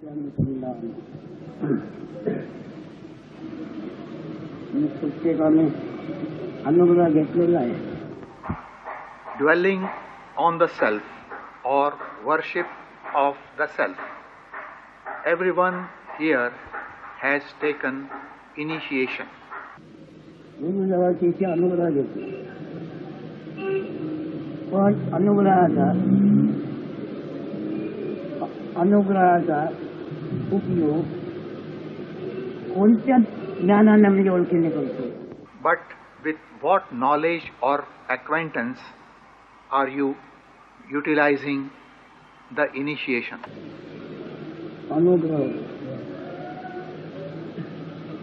Dwelling on the self or worship of the self. Everyone here has taken initiation. अनुग्रहाचा उपयोग कोणत्या ज्ञानाने म्हणजे ओळखीने करतो? But with what knowledge or acquaintance are you utilizing the initiation? अनुग्रह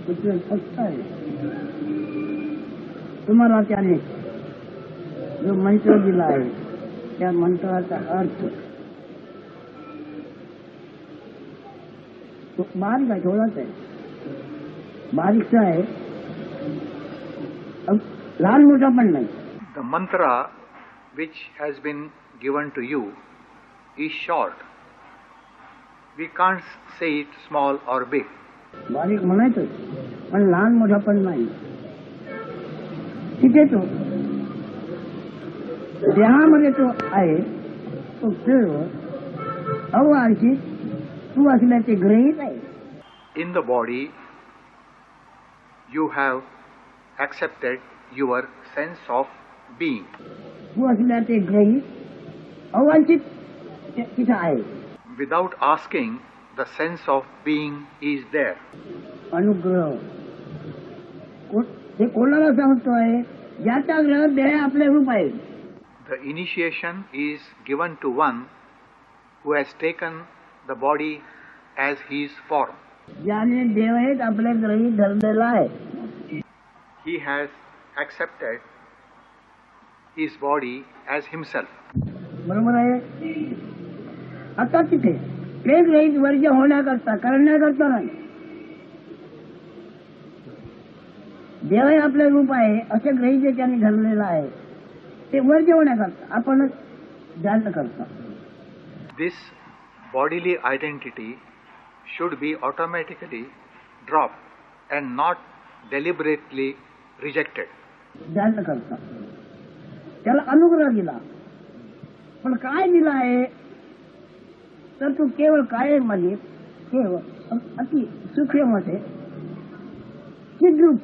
कुठे फक्त आहे तुम्हाला त्याने जो मंत्र दिला आहे त्या मंत्राचा अर्थ तो बारीक आहे, थोडाच आहे, बारीकसा आहे, लहान मोठा पण नाही. The mantra which has been given to you is short. We can't say it small or big. बारीक म्हणायचं पण लहान मोठा पण नाही. तिथे तो देहामध्ये तो आहे, तो सर्व अवांछित तू असल्याचे ग्रहित आहे. In the body, you have accepted your sense of being. तू असल्याचे ग्रहित अवांछित तिथं आहे. Without asking, the sense of being is there. अनुग्रह हे कोणाला सांगतोय? ज्याचा ग्रह देह आपले रूप आहे. The initiation is given to one who has taken the body as his form. ज्याने देह हे आपले ग्रहित धरलेला आहे. He has accepted his body as himself. बरोबर आहे. आता तिथे ते ग्रहित वर्ज होण्याकरता, करण्याकरता नाही. देह हे आपले रूप आहे असे ग्रहित त्याने धरलेला आहे, ते वर्ज होण्याकरता आपणच जास्त करता. This bodily identity should be automatically dropped and not deliberately rejected. जास्त करता त्याला अनुग्रह दिला, पण काय दिला आहे तर तू केवळ कायमध्ये केवळ अति सूक्ष्ममध्ये चिद्रूप,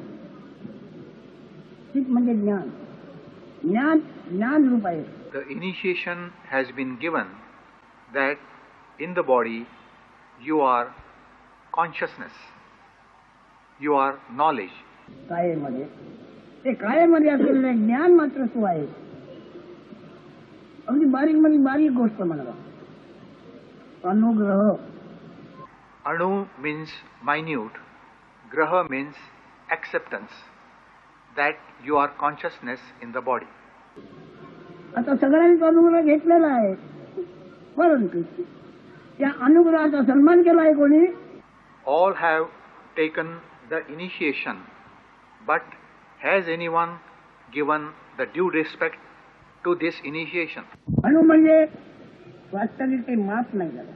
चित म्हणजे ज्ञान, ज्ञान ज्ञान रूप आहे. The initiation has been given that in the body you are consciousness, you are knowledge. कायमध्ये ते कायमध्ये असलेले ज्ञान मात्र तू आहे. अगदी बारीक मध्ये बारीक गोष्ट म्हणाला. अनुग्रह. Anu means minute, graha means acceptance that you are consciousness in the body. आता सगळ्यांनी अनुग्रह घेतलेला आहे, परंतु त्या अनुग्रहाचा सन्मान केला आहे कोणी? All have taken the initiation, but has anyone given the due respect to this initiation? अनु म्हणजे वास्तविक ते माफ नाही झालं.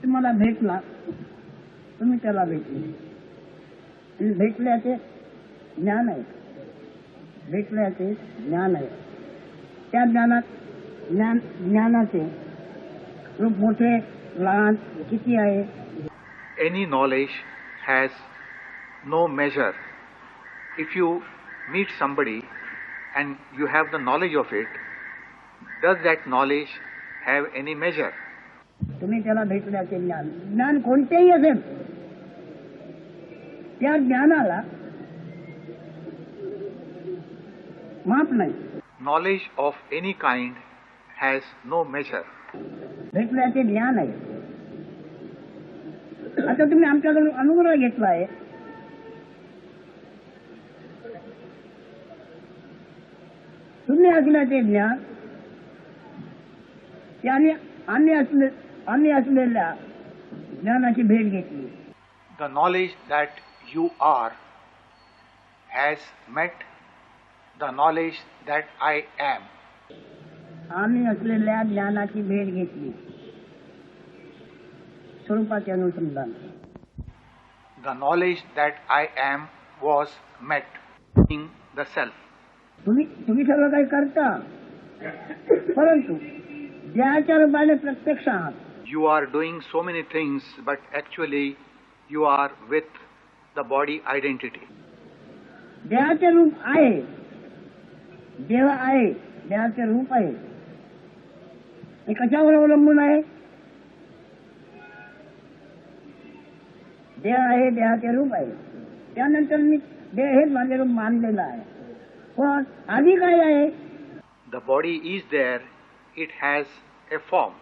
तुम्हाला भेटला, तुम्ही त्याला भेटले, भेटल्याचे ज्ञान आहे, भेटल्याचे ज्ञान आहे. त्या ज्ञानात ज्ञानाचे रूप मोठे लहान किती आहे? Any knowledge has no measure. If you meet somebody and you have the knowledge of it, does that knowledge have any measure? तुम्ही त्याला भेटल्याचे ज्ञान, ज्ञान कोणतेही असेल, त्या ज्ञानाला माप नाही. Knowledge of any kind has no measure. भेटल्याचे ज्ञान आहे. आता तुम्ही आमच्याकडून अनुग्रह घेतला आहे, तुम्ही असल्याचे ज्ञान त्याने आम्ही असलेल्या ज्ञानाची भेट घेतली. The knowledge that you are has met the knowledge that I am. आम्ही असलेल्या ज्ञानाची भेट घेतली. स्वरूपाचे अनुसंधान. The knowledge that I am was met in the self. तुम्ही सर्व काही करता, परंतु देहाच्या रूपाने प्रत्यक्ष आहात. You are doing so many things, but actually you are with the body identity. देहाचे रूप आहे, देह आहे, देहाचे रूप आहे. हे कशावर अवलंबून आहे? देह आहे, देहाचे रूप आहे. त्यानंतर मी देह हेच माझे रूप मानलेलं आहे. पण आधी काय आहे? The body is there, it has a form.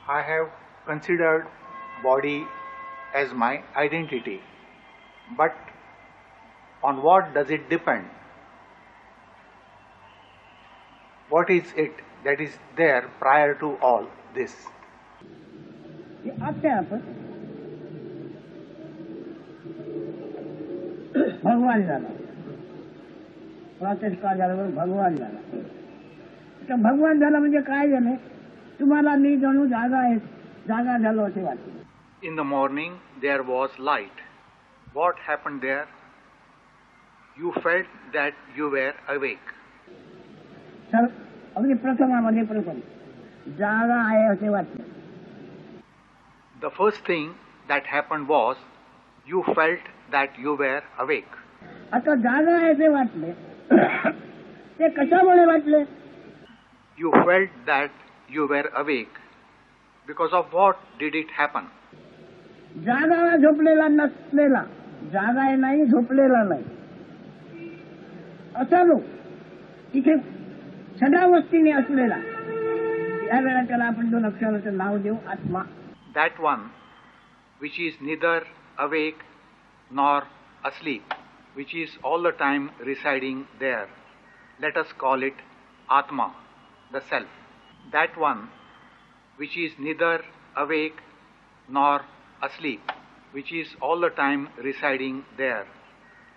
I have considered body as my identity. But on what does it depend? What is it that is there prior to all this? आपल्या आपण भगवान झाला, प्रातःकाळ झाल्यावर भगवान झाला. तर भगवान झाला म्हणजे काय झालं? तुम्हाला मी जणू जागा आहे, जागा झालो असे वाटते. In the morning there was light. What happened there? You felt that you were awake. तर अगदी प्रथम जागा आहे असे वाटले. The first thing that happened was you felt that you were awake. आता जागा आहे असे वाटले. ते कशामुळे वाटले? You felt that you were awake. Because of what did it happen? जागा झोपलेला नसलेला, जागा आहे नाही, झोपलेला नाही असा लोक तिथे सदावस्थेने असलेला, या वेळा त्याला आपण दोन अक्षराचं नाव देऊ, आत्मा. That one which is neither awake nor asleep, which is all the time residing there. Let us call it Atma, the self. That one which is neither awake nor asleep, which is all the time residing there.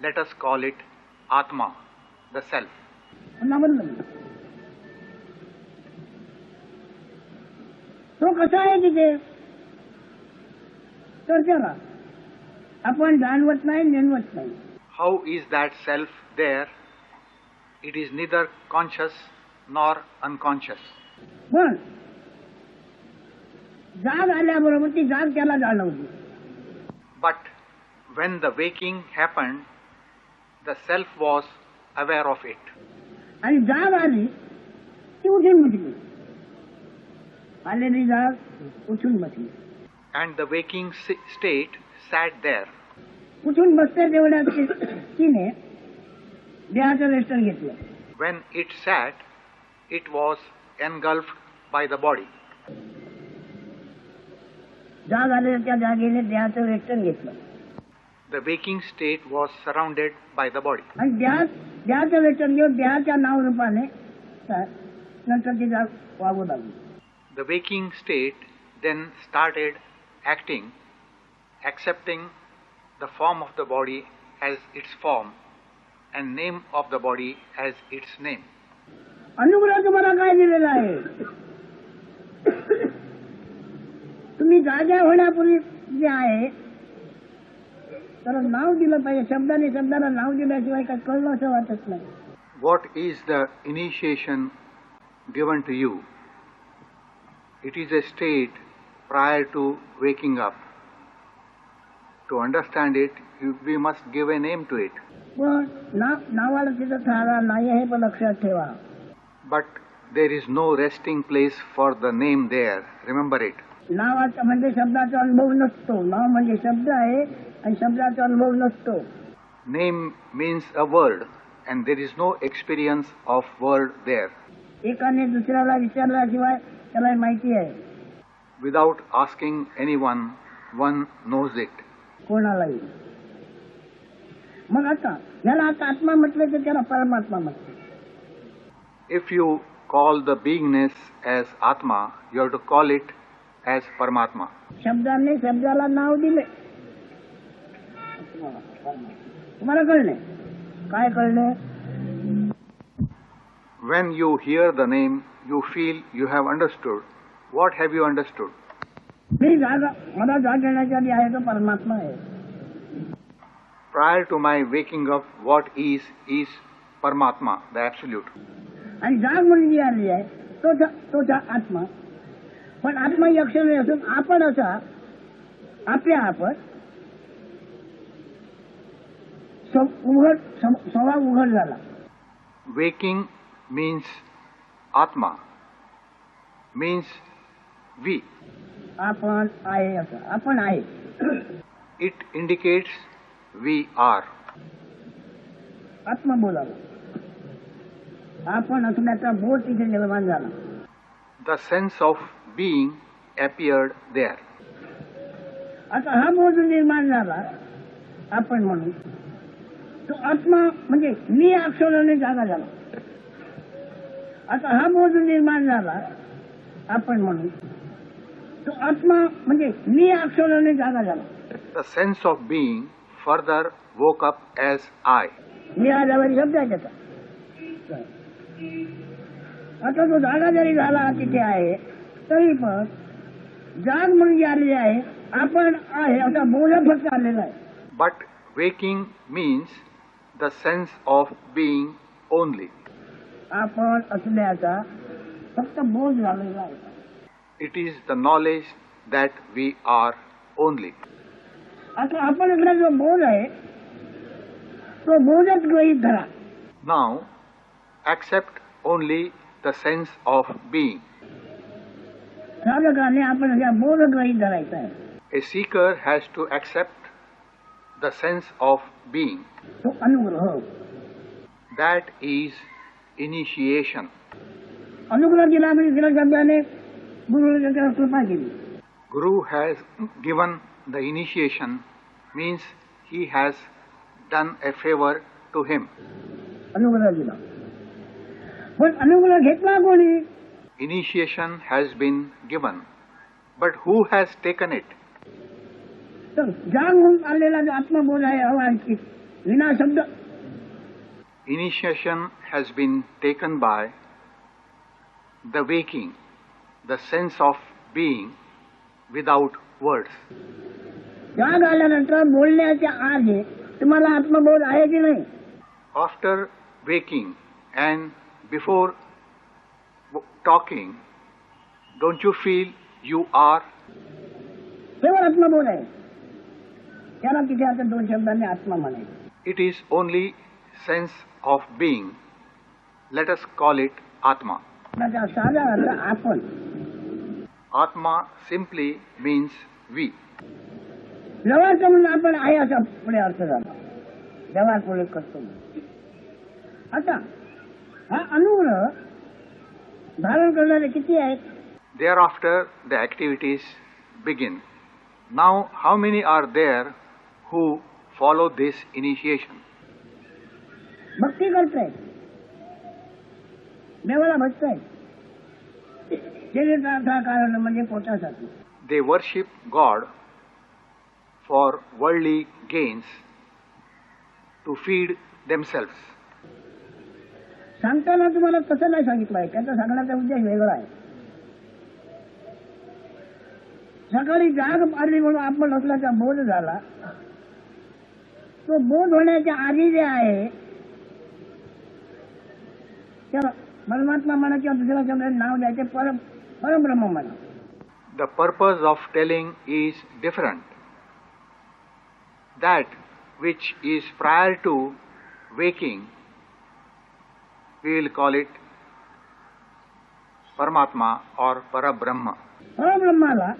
Let us call it Atma, the self. तो कसा आहे तिथे? तर त्याला आपण जाणवत नाही, नेणवत नाही. How is that self there? It is neither conscious nor unconscious. पण जाग आल्याबरोबर ती जाग त्याला जाणवली. But when the waking happened, the self was aware of it. आणि जाग आली ती उठून बसली. आलेली जाग उठून बसली. And the waking state sat there. उठून बसते तेवढ्यात तिने देहाचं वेष्टन घेतलं. When it sat, it was engulfed by the body. जाग आलेल्या त्या जागेने देहाचं वेष्टन घेतलं. The waking state was surrounded by the body. आणि देहाचं वेष्टन घेऊन देहाच्या नावरूपाने नंतर ती जाग वागू लागली. The waking state then started acting, accepting the form of the body as its form and name of the body as its name. अनुग्रह तुम्हाला काय दिलेला आहे? तुम्ही जागा होण्यापूर्वी जे आहे तर नाव दिलं पाहिजे. शब्दाला नाव दिल्याशिवाय काय कळलं असं वाटत नाही. What is the initiation given to you? It is a state prior to waking up. To understand it, we must give a name to it. पण नावाला तिथं थारा नाही हे पण लक्षात ठेवा. But there is no resting place for the name there. Remember it. नावाचा म्हणजे शब्दाचा अनुभव नसतो. नाव म्हणजे शब्द आहे आणि शब्दाचा अनुभव नसतो. Name means a word and there is no experience of word there. एकाने दुसऱ्याला विचारल्याशिवाय त्याला माहिती आहे. Without asking anyone, one knows it. कोणालाही. मग आता याला आता आत्मा म्हटलं तर त्याला परमात्मा म्हटलं. If you call the beingness as Atma, you have to call it as Paramatma. शब्दाने शब्दाला नाव दिले. तुम्हाला कळले? काय कळले? When you hear the name, you feel you have understood, what have you understood? मी जागा मला जाग येण्याच्या आधी आहे तो परमात्मा आहे. Prior to my waking up, what is Paramatma, the Absolute. आणि जाग म्हणून जी आली आहे तोच आत्मा. पण आत्मा ही अक्षर नाही असून आपण असा आपल्या आपण स्वभाव उघड झाला. Waking means Atma, means we. आपण आहे असं आपण आहे. It indicates we are. आत्मा बोलावा. आपण असण्याचा बोध तिथे निर्माण झाला. The sense of being appeared there. आता हा बोध निर्माण झाला आपण म्हणून तो आत्मा म्हणजे मी अक्षराने जागा झाला. आता हा बोध निर्माण झाला आपण म्हणून तो आत्मा म्हणजे मी अक्षराने जागा झाला. The sense of being further woke up as I. मी हा जवळ शब्द आहे त्याचा. आता तो जागा जरी झाला तिथे आहे तरी पण जाग म्हणून जी आलेली आहे आपण आहे असा बोध फक्त आलेला आहे. But waking means the sense of being only. आपण असल्याचा फक्त बोध झालेला आहे. It is the knowledge that we are only. आता आपण आपला जो बोध आहे तो बोधच गृहीत धरा. Now, accept only the sense of being. साधकाने आपण अशा बोध गृहीत धरायचा आहे. A seeker has to accept the sense of being. तो अनुग्रह. That is initiation. अनुग्रह दिला म्हणजे तिला शब्दाने गुरुने त्याला कृपा केली. Guru has given the initiation, means he has done a favor to him. अनुग्रह दिला. पण अनुग्रह घेतला कोणी? Initiation has been given, but who has taken it? तर जाग होऊन आलेला जो आत्मबोध आहे हवा विना शब्द. Initiation has been taken by the waking, the sense of being without words. जाग आल्यानंतर बोलण्याच्या आधी तुम्हाला आत्मबोध आहे की नाही? After waking and before talking, don't you feel you are? केवळ आत्मबोध आहे. त्याला तिथे आता दोन शब्दांनी आत्मा म्हणायचं. It is only sense of being. Let us call it Atma. त्याचा साधा अर्थ आपण. Atma simply means we. जवळचं म्हणून आपण आहे असा पुढे अर्थ झाला. जवळ पुढे करतो. आता हा अनुग्रह धारण करणारे किती आहेत? Thereafter the activities begin. Now how many are there who follow this initiation? भक्ती करतायत. देवाला भजतायत. शरीराचा कारण म्हणजे पोटासाठी. They worship God for worldly gains, to feed themselves. सांगताना तुम्हाला तसं नाही सांगितलं आहे. त्याचा सांगण्याचा उद्देश वेगळा आहे. सकाळी जाग पाडली म्हणून आपण असल्याचा बोध झाला. तो बोध होण्याच्या आधी जे आहे त्याला परमात्मा म्हणा किंवा दुसऱ्या शब्दात नाव द्यायचे परब्रह्म म्हणा. The purpose of telling is different. That which is prior to waking, we will call it Paramatma or Parabrahma. परब्रह्माला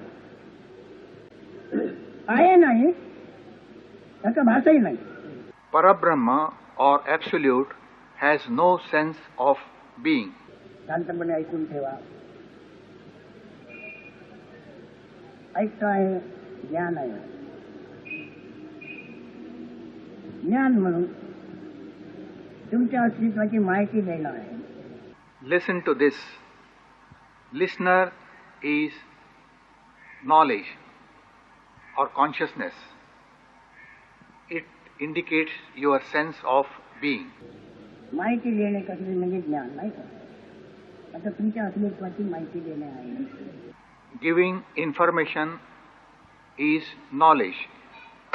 आहे नाही त्याचा भाषाही नाही. Parabrahma or Absolute has no sense of being. शांतपणे ऐकून ठेवा. ऐकता आहे ज्ञान आहे. ज्ञान म्हणून तुमच्या अस्तित्वाची माहिती द्यायला आहे. Listen to this. Listener is knowledge or consciousness. It indicates your sense of being. माहिती देणे कसली म्हणजे ज्ञान नाही का? आता तुमच्या अस्तित्वाची माहिती देणे आहे. Giving information is knowledge.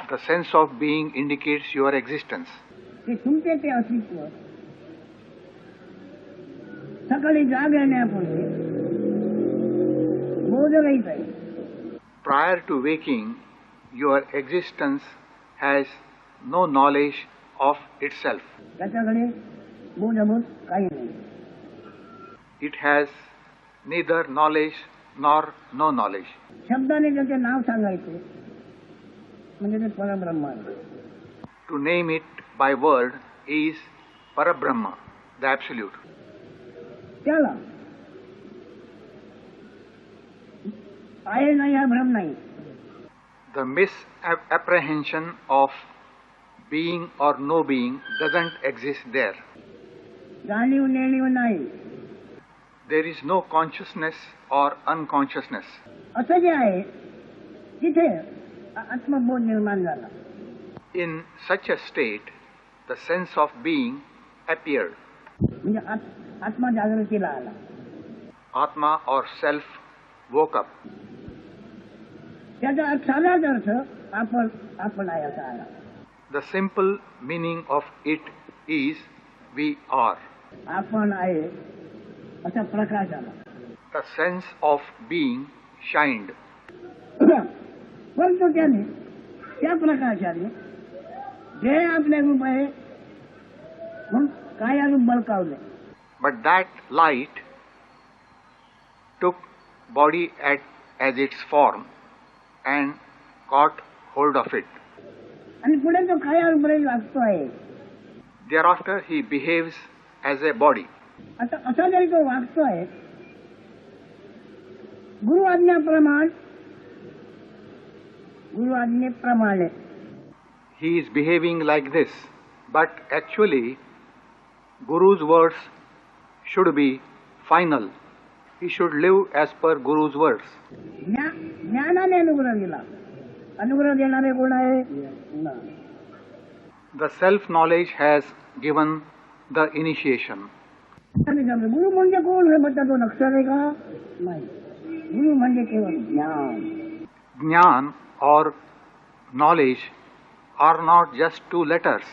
The sense of being indicates your existence. ते तुमचे ते अस्तित्व सकाळी जाग येण्यापूर्वी बोधरहित आहे. Prior to waking, your existence has no knowledge of itself. त्याच्याकडे बोधभूत काही नाही. It has neither knowledge nor no knowledge. शब्दाने त्याचे नाव सांगायचे म्हणजे ते परब्रह्म आहे. To name it by word is Parabrahma, the Absolute. त्याला आहे नाही हा भ्रम नाही. The misapprehension of being or no being doesn't exist there. जाणीव नेणीव नाही. There is no consciousness or unconsciousness. असं जे आहे तिथे आत्मबोध निर्माण झाला. In such a state, the sense of being appeared. म्हणजे आत्मा जागृतीला आला. Atma or self woke up. त्याचा साधाच अर्थ आपण आहे असा आला. The simple meaning of it is we are. आपण आहे असा प्रकाश आला. The sense of being shined. परंतु त्याने त्या प्रकाशाने जे आपले रूप आहे म्हणून काय रूप बळकावले. But that light took body as its form and caught hold of it. आणि पुढे तो काय रूप वागतो आहे. Thereafter he behaves as a body. आता असा जरी तो वागतो आहे गुरु आज्ञेप्रमाणे He is behaving like this, but actually Guru's words should be final. He should live as per Guru's words. ज्ञानाने अनुग्रह दिला. अनुग्रह देणारे कोण आहे. The self-knowledge has given the initiation. गुरु म्हणजे कोण हे म्हणतात तो नक्षर आहे का नाही. गुरु म्हणजे केवळ ज्ञान. Jnana or knowledge are not just two letters.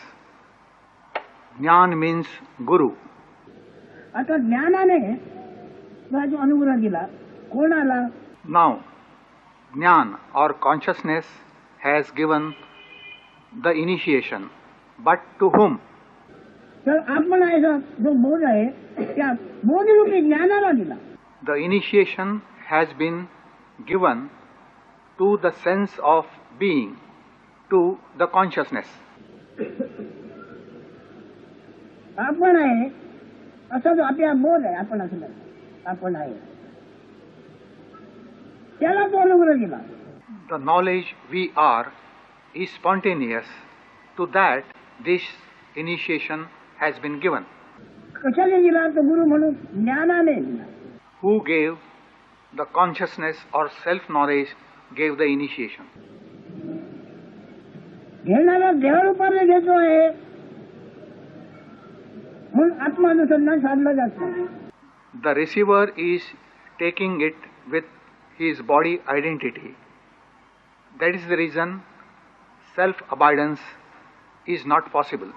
Jnana means Guru. आता ज्ञानाने जो अनुग्रह दिला कोणाला. Now, Jnana or consciousness has given the initiation, but to whom? तर आपण आहे जो बोध आहे त्या बोधरूपी ज्ञानाला दिला. The initiation has been given to the sense of being, to the consciousness. आपण आहे असा जो आपला बोध आहे आपण असं आपण आहे त्याला तो अनुग्रह दिला. The knowledge we are is spontaneous. To that, this initiation has been given. कशाने दिला तो गुरु म्हणून ज्ञानाने दिला. Who gave the consciousness or self-knowledge gave the initiation. घेणारा देहरूपाने घेतो आहे म्हणून आत्मानुसंधान साधलं जातं. The receiver is taking it with his body identity. That is the reason self-abidance is not possible.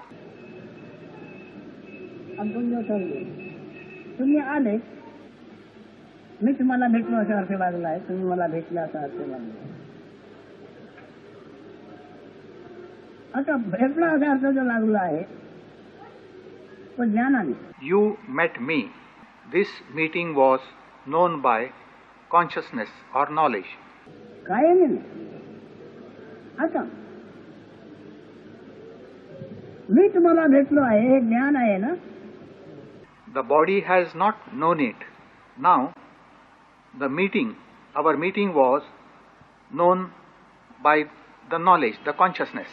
तुम्ही आले मी तुम्हाला भेटलो असा अर्थ लागला आहे. तुम्ही मला भेटले असा अर्थ लागला. आता भेटला असा अर्थ जो लागला आहे तो ज्ञानाने. You met me. This meeting was known by consciousness or knowledge. काय नाही. आता मी तुम्हाला भेटलो आहे हे ज्ञान आहे ना. The body has not known it. Now, the meeting, our meeting was known by the knowledge, the consciousness.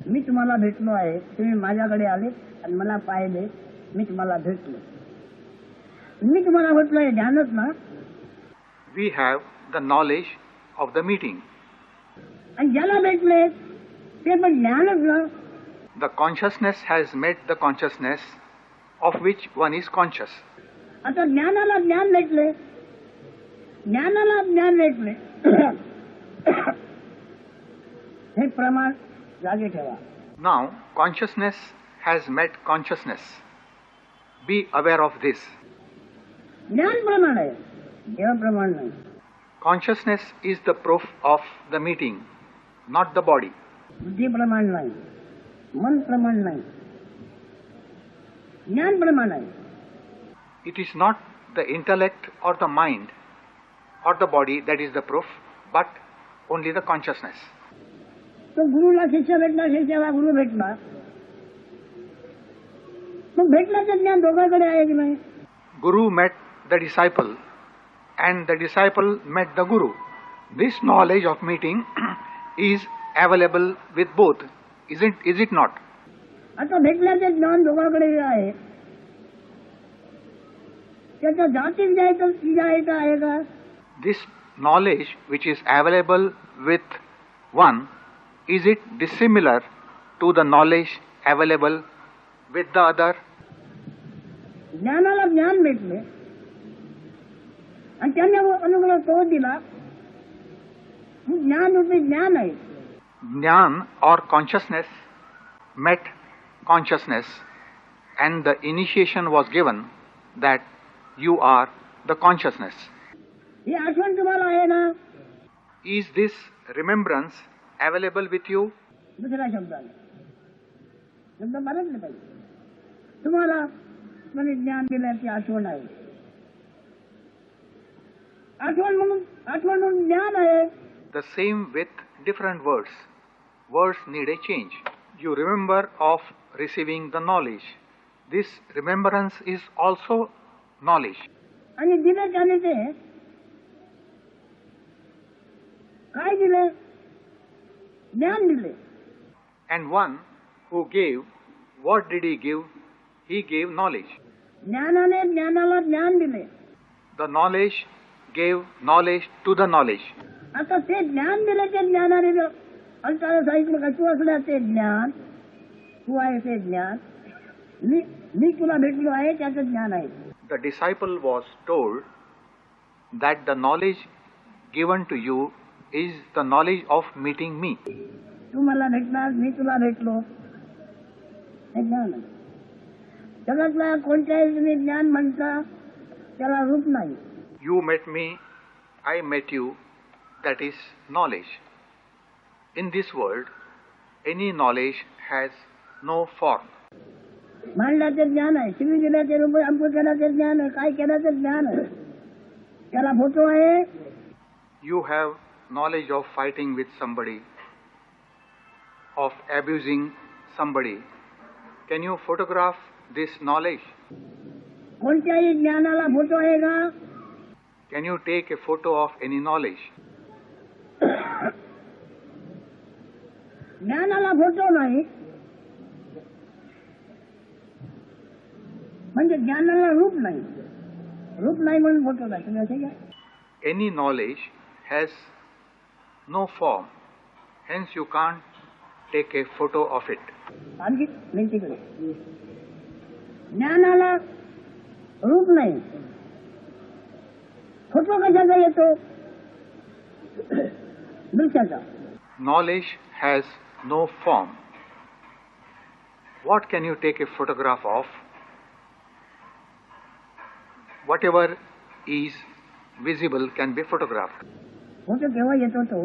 मी तुम्हाला भेटलो आहे. तुम्ही माझ्याकडे आले आणि मला पाहिले. मी तुम्हाला भेटलो. मी तुम्हाला भेटलो हे ध्यानच ना. We have the knowledge of the meeting. आणि ज्याला भेटले ते पण ज्ञानच ना. The consciousness has met the consciousness of which one is conscious. आता ज्ञानाला ज्ञान भेटले, ज्ञानाला ज्ञान भेटले हे प्रमाण जागे ठेवा. Now, consciousness has met consciousness. Be aware of this. ज्ञान प्रमाण आहे, देव प्रमाण नाही. Consciousness is the proof of the meeting, not the body. बुद्धी प्रमाण नाही, मन प्रमाण नाही, ज्ञान प्रमाण आहे. It is not the intellect or the mind or the body that is the proof, but only the consciousness. तो गुरुला शिष्य भेटला, शिष्याला गुरु भेटला, मग भेटल्याचं ज्ञान दोघांकडे आहे की नाही? Guru met the disciple and the disciple met the Guru. This knowledge of meeting is available with both, is it not? आता भेटल्याचे ज्ञान दोघांकडे आहे, त्याचा जातीत जायचं आहे का? This knowledge which is available with one, is it dissimilar to the knowledge available with the other? ज्ञानाला ज्ञान भेटले आणि त्याने अनुग्रह तो दिला, ज्ञान रूपी ज्ञान आहे. Jnana or consciousness met consciousness and the initiation was given that you are the consciousness. ही आठवण तुम्हाला आहे ना? Is this remembrance available with you? दुसऱ्या शब्दाने शब्द बदलले पाहिजे. तुम्हाला कोणी ज्ञान दिल्याची आठवण आहे, आठवण म्हणून ज्ञान आहे. The same with different words. Words need a change. You remember of receiving the knowledge. This remembrance is also knowledge. आणि दिले त्याने ते काय दिले? ज्ञान दिले. And one who gave, what did he give? He gave knowledge. ज्ञानाने ज्ञानाला ज्ञान दिले. The knowledge gave knowledge to the knowledge. आता ते ज्ञान दिले, ते ज्ञानाने अंतरा साहित्य तू असल्या ते ज्ञान, तू आहे ते ज्ञान, मी तुला भेटलो आहे त्याचं ज्ञान आहे. The disciple was told that the knowledge given to you is the knowledge of meeting me. तू मला भेटणार, मी तुला भेटलो, हे ज्ञान आहे. जगातला कोणत्याही तुम्ही ज्ञान म्हणता त्याला रूप नाही. You met me, I met you, that is knowledge. In this world, any knowledge has no form. मांडल्याचे ज्ञान आहे, शिवी दिल्याचे रूप, अंकुर केल्याचे ज्ञान आहे, काय केल्याचे ज्ञान आहे, त्याला फोटो आहे. You have knowledge of fighting with somebody, of abusing somebody. Can you photograph this knowledge? कोणत्याही ज्ञानाला फोटो आहे का? Can you take a photo of any knowledge? ज्ञानाला फोटो नाही म्हणजे ज्ञानाला रूप नाही, रूप नाही म्हणून फोटो नाही. तुम्ही असे घ्या. Any knowledge has no form, hence you can't take a photo of it. आणखी भिंतीकडे ज्ञानाला रूप नाही, फोटो कशाचा येतो? दृश्याचा. Knowledge has no form. What can you take a photograph of? Whatever is visible can be photographed. Photo केव्हा येतो? तो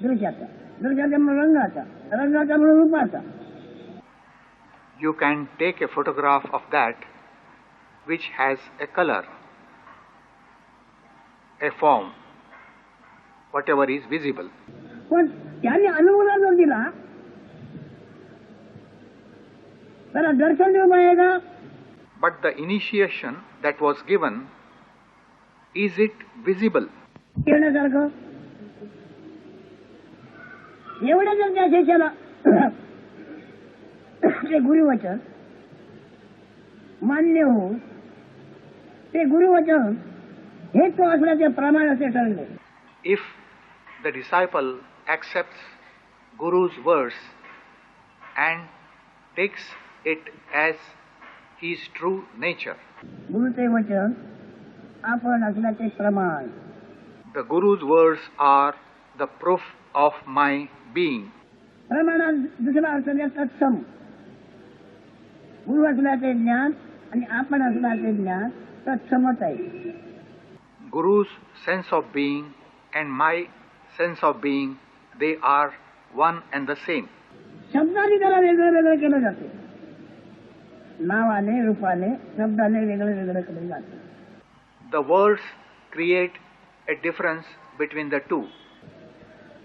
दृश्याचा, दृश्याचा म्हणून रंगाचा, रंगाचा म्हणून रूपाचा. You can take a photograph of that which has a color, a form, whatever is visible. पण त्याने अनुभव जर दिला त्याला दर्शन रूप आहे का? But the initiation that was given, is it visible? येण्यासारखं एवढं जर त्या शिष्याला ते गुरुवचन मान्य होऊन ते गुरुवचन हे तो असल्याचे प्रमाण असे ठरले. If the disciple accepts Guru's words and takes it as his true nature, गुरुचे वचन आपण असल्याचे प्रमाण. The Guru's words are the proof of my being. प्रमाणात दुसरा अर्थ आहे तत्सम. गुरु असल्याचे ज्ञान आणि आपण असल्याचे ज्ञान तत्समच आहे. Guru's sense of being and my sense of being, they are one and the same. शब्दाने त्याला वेगळं वेगळं केलं जाते. नावाने रूपाने शब्दाने वेगळं वेगळं केलं जाते. The words create a difference between the two.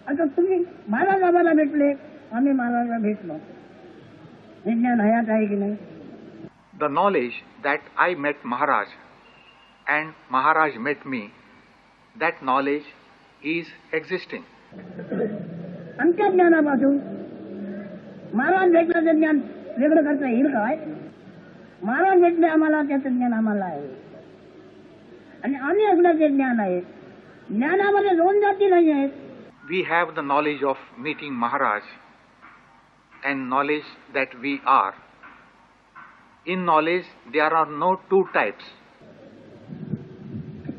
आता तुम्ही महाराज आम्हाला भेटले, आम्ही महाराजला भेटलो, हे ज्ञान हयात आहे की नाही? The knowledge that I met Maharaj and Maharaj met me, that knowledge is existing. आमच्या ज्ञानापासून महाराज भेटल्याचं ज्ञान वेगळं करता येईल काय? महाराज भेटले आम्हाला, त्याचं ज्ञान आम्हाला आहे आणि आम्ही असल्याचे ज्ञान आहे. ज्ञानामध्ये दोन जाती नाही आहेत. We have the knowledge of meeting Maharaj and knowledge that we are. In knowledge, there are no two types.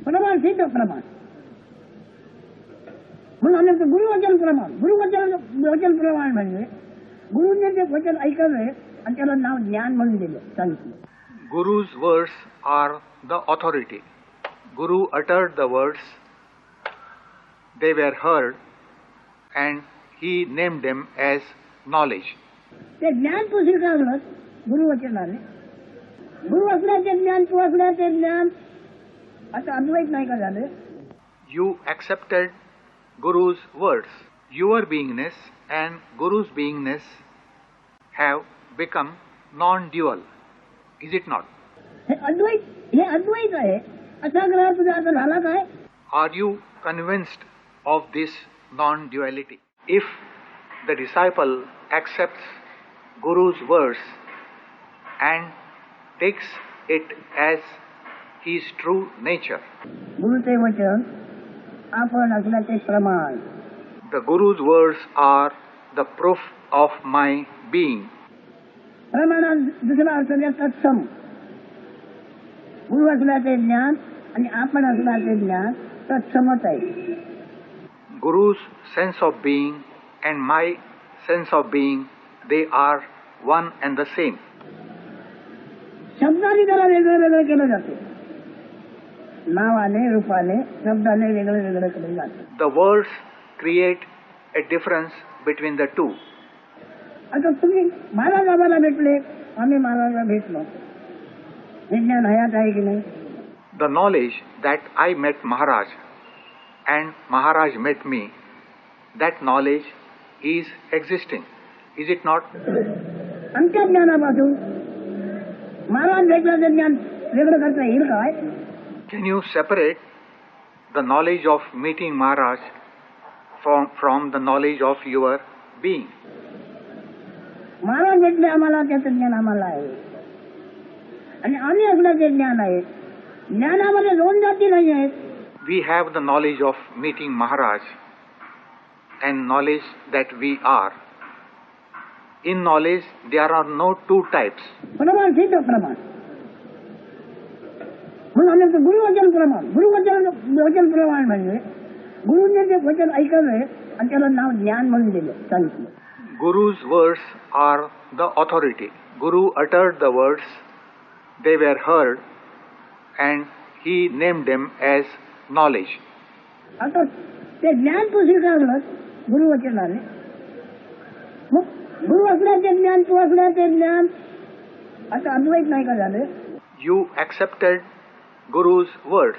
प्रमाण सिद्ध प्रमाण म्हणून आम्ही गुरुवचन प्रमाण. वचन प्रमाण म्हणजे गुरुने ते वचन ऐकवले आणि त्याला नाव ज्ञान म्हणून दिलं, सांगितलं. Guru's words are the authority. Guru uttered the words, they were heard, and he named them as knowledge. ते ज्ञान तू स्वीकारलं गुरुवचनाने. गुरु असल्याचे ज्ञान, तू असल्याचे ज्ञान, आता अद्वैत नाही का झालं? You accepted Guru's words. Your beingness and Guru's beingness have become non-dual. Is it not? हे अद्वैत आहे असा ग्रह तुझा आता झाला काय? Are you convinced of this non-duality? If the disciple accepts Guru's words and takes it as his true nature, गुरुचे वचन आपण असल्याचे प्रमाण. the Guru's words are the proof of my being. प्रमाणात दुसरा अर्थ आहे तत्सम. गुरु असल्याचे ज्ञान आणि आपण असल्याचे ज्ञान तत्समच आहे. Guru's sense of being and my sense of being, they are one and the same. शब्दाने त्याला वेगळं वेगळं केलं जाते. नावाने रूपाने शब्दाने वेगळं वेगळं केलं जाते. The words create a difference between the two. आता तुम्ही महाराज आम्हाला भेटले, आम्ही महाराजला भेटलो, हे ज्ञान हयात आहे की नाही? The knowledge that I met Maharaj and Maharaj met me, that knowledge is existing. Is it not? आमच्या ज्ञानापासून महाराज भेटल्याचं ज्ञान वेगळं करता येईल काय? Can you separate the knowledge of meeting Maharaj from the knowledge of your being? Maharaj भेटले आम्हाला, त्याचं ज्ञान आम्हाला आहे आणि आम्ही असल्याचे ज्ञान आहे. ज्ञानामध्ये दोन जाती नाही आहेत. We have the knowledge of meeting Maharaj and knowledge that we are. In knowledge, there are no two types. प्रमाण सिद्ध प्रमाण म्हणून आम्ही गुरुवचन प्रमाण. वचन प्रमाण म्हणजे गुरुने ते वचन ऐकवले आणि त्याला नाव ज्ञान म्हणून दिलं, सांगितलं. Guru's words are the authority. Guru uttered the words, they were heard, and he named them as knowledge. आता ते ज्ञान तू स्वीकारलं गुरुवचनाने. मग गुरु असल्याचे ज्ञान, तू असल्याचे ज्ञान, आता अद्वैत नाही का झालं? You accepted Guru's words.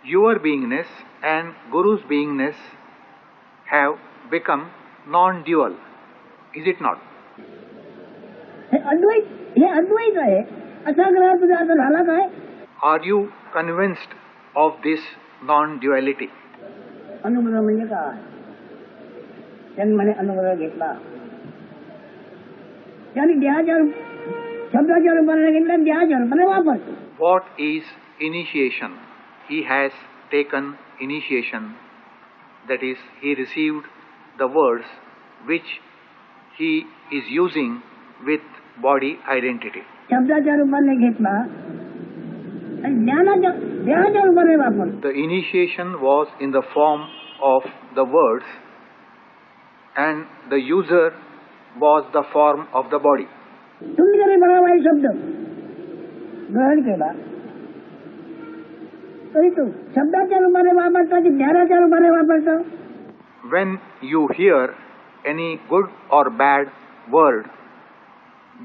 Your beingness and Guru's beingness have become non-dual. Is it not? हे अद्वैत आहे असा ग्रह तुझा आता झाला काय? Are you convinced of this non-duality? अनुग्रह म्हणजे काय? जन्माने अनुग्रह घेतला, त्याने देहाच्या शब्दाच्या रूपाने घेतला, देहाच्या रूपाने वापरतो. What is initiation? He has taken initiation. That is, he received the words which he is using with body identity. शब्दाच्या रूपाने घेतला आणि ज्ञानाच्या देहाच्या रूपाने वापरतो. The initiation was in the form of the words and the user was the form of the body. तुम्ही जरी बघा शब्द ग्रहण केला तरी तो शब्दाच्या रूपाने वापरता की ज्ञानाच्या रूपाने वापरता? When you hear any good or bad word,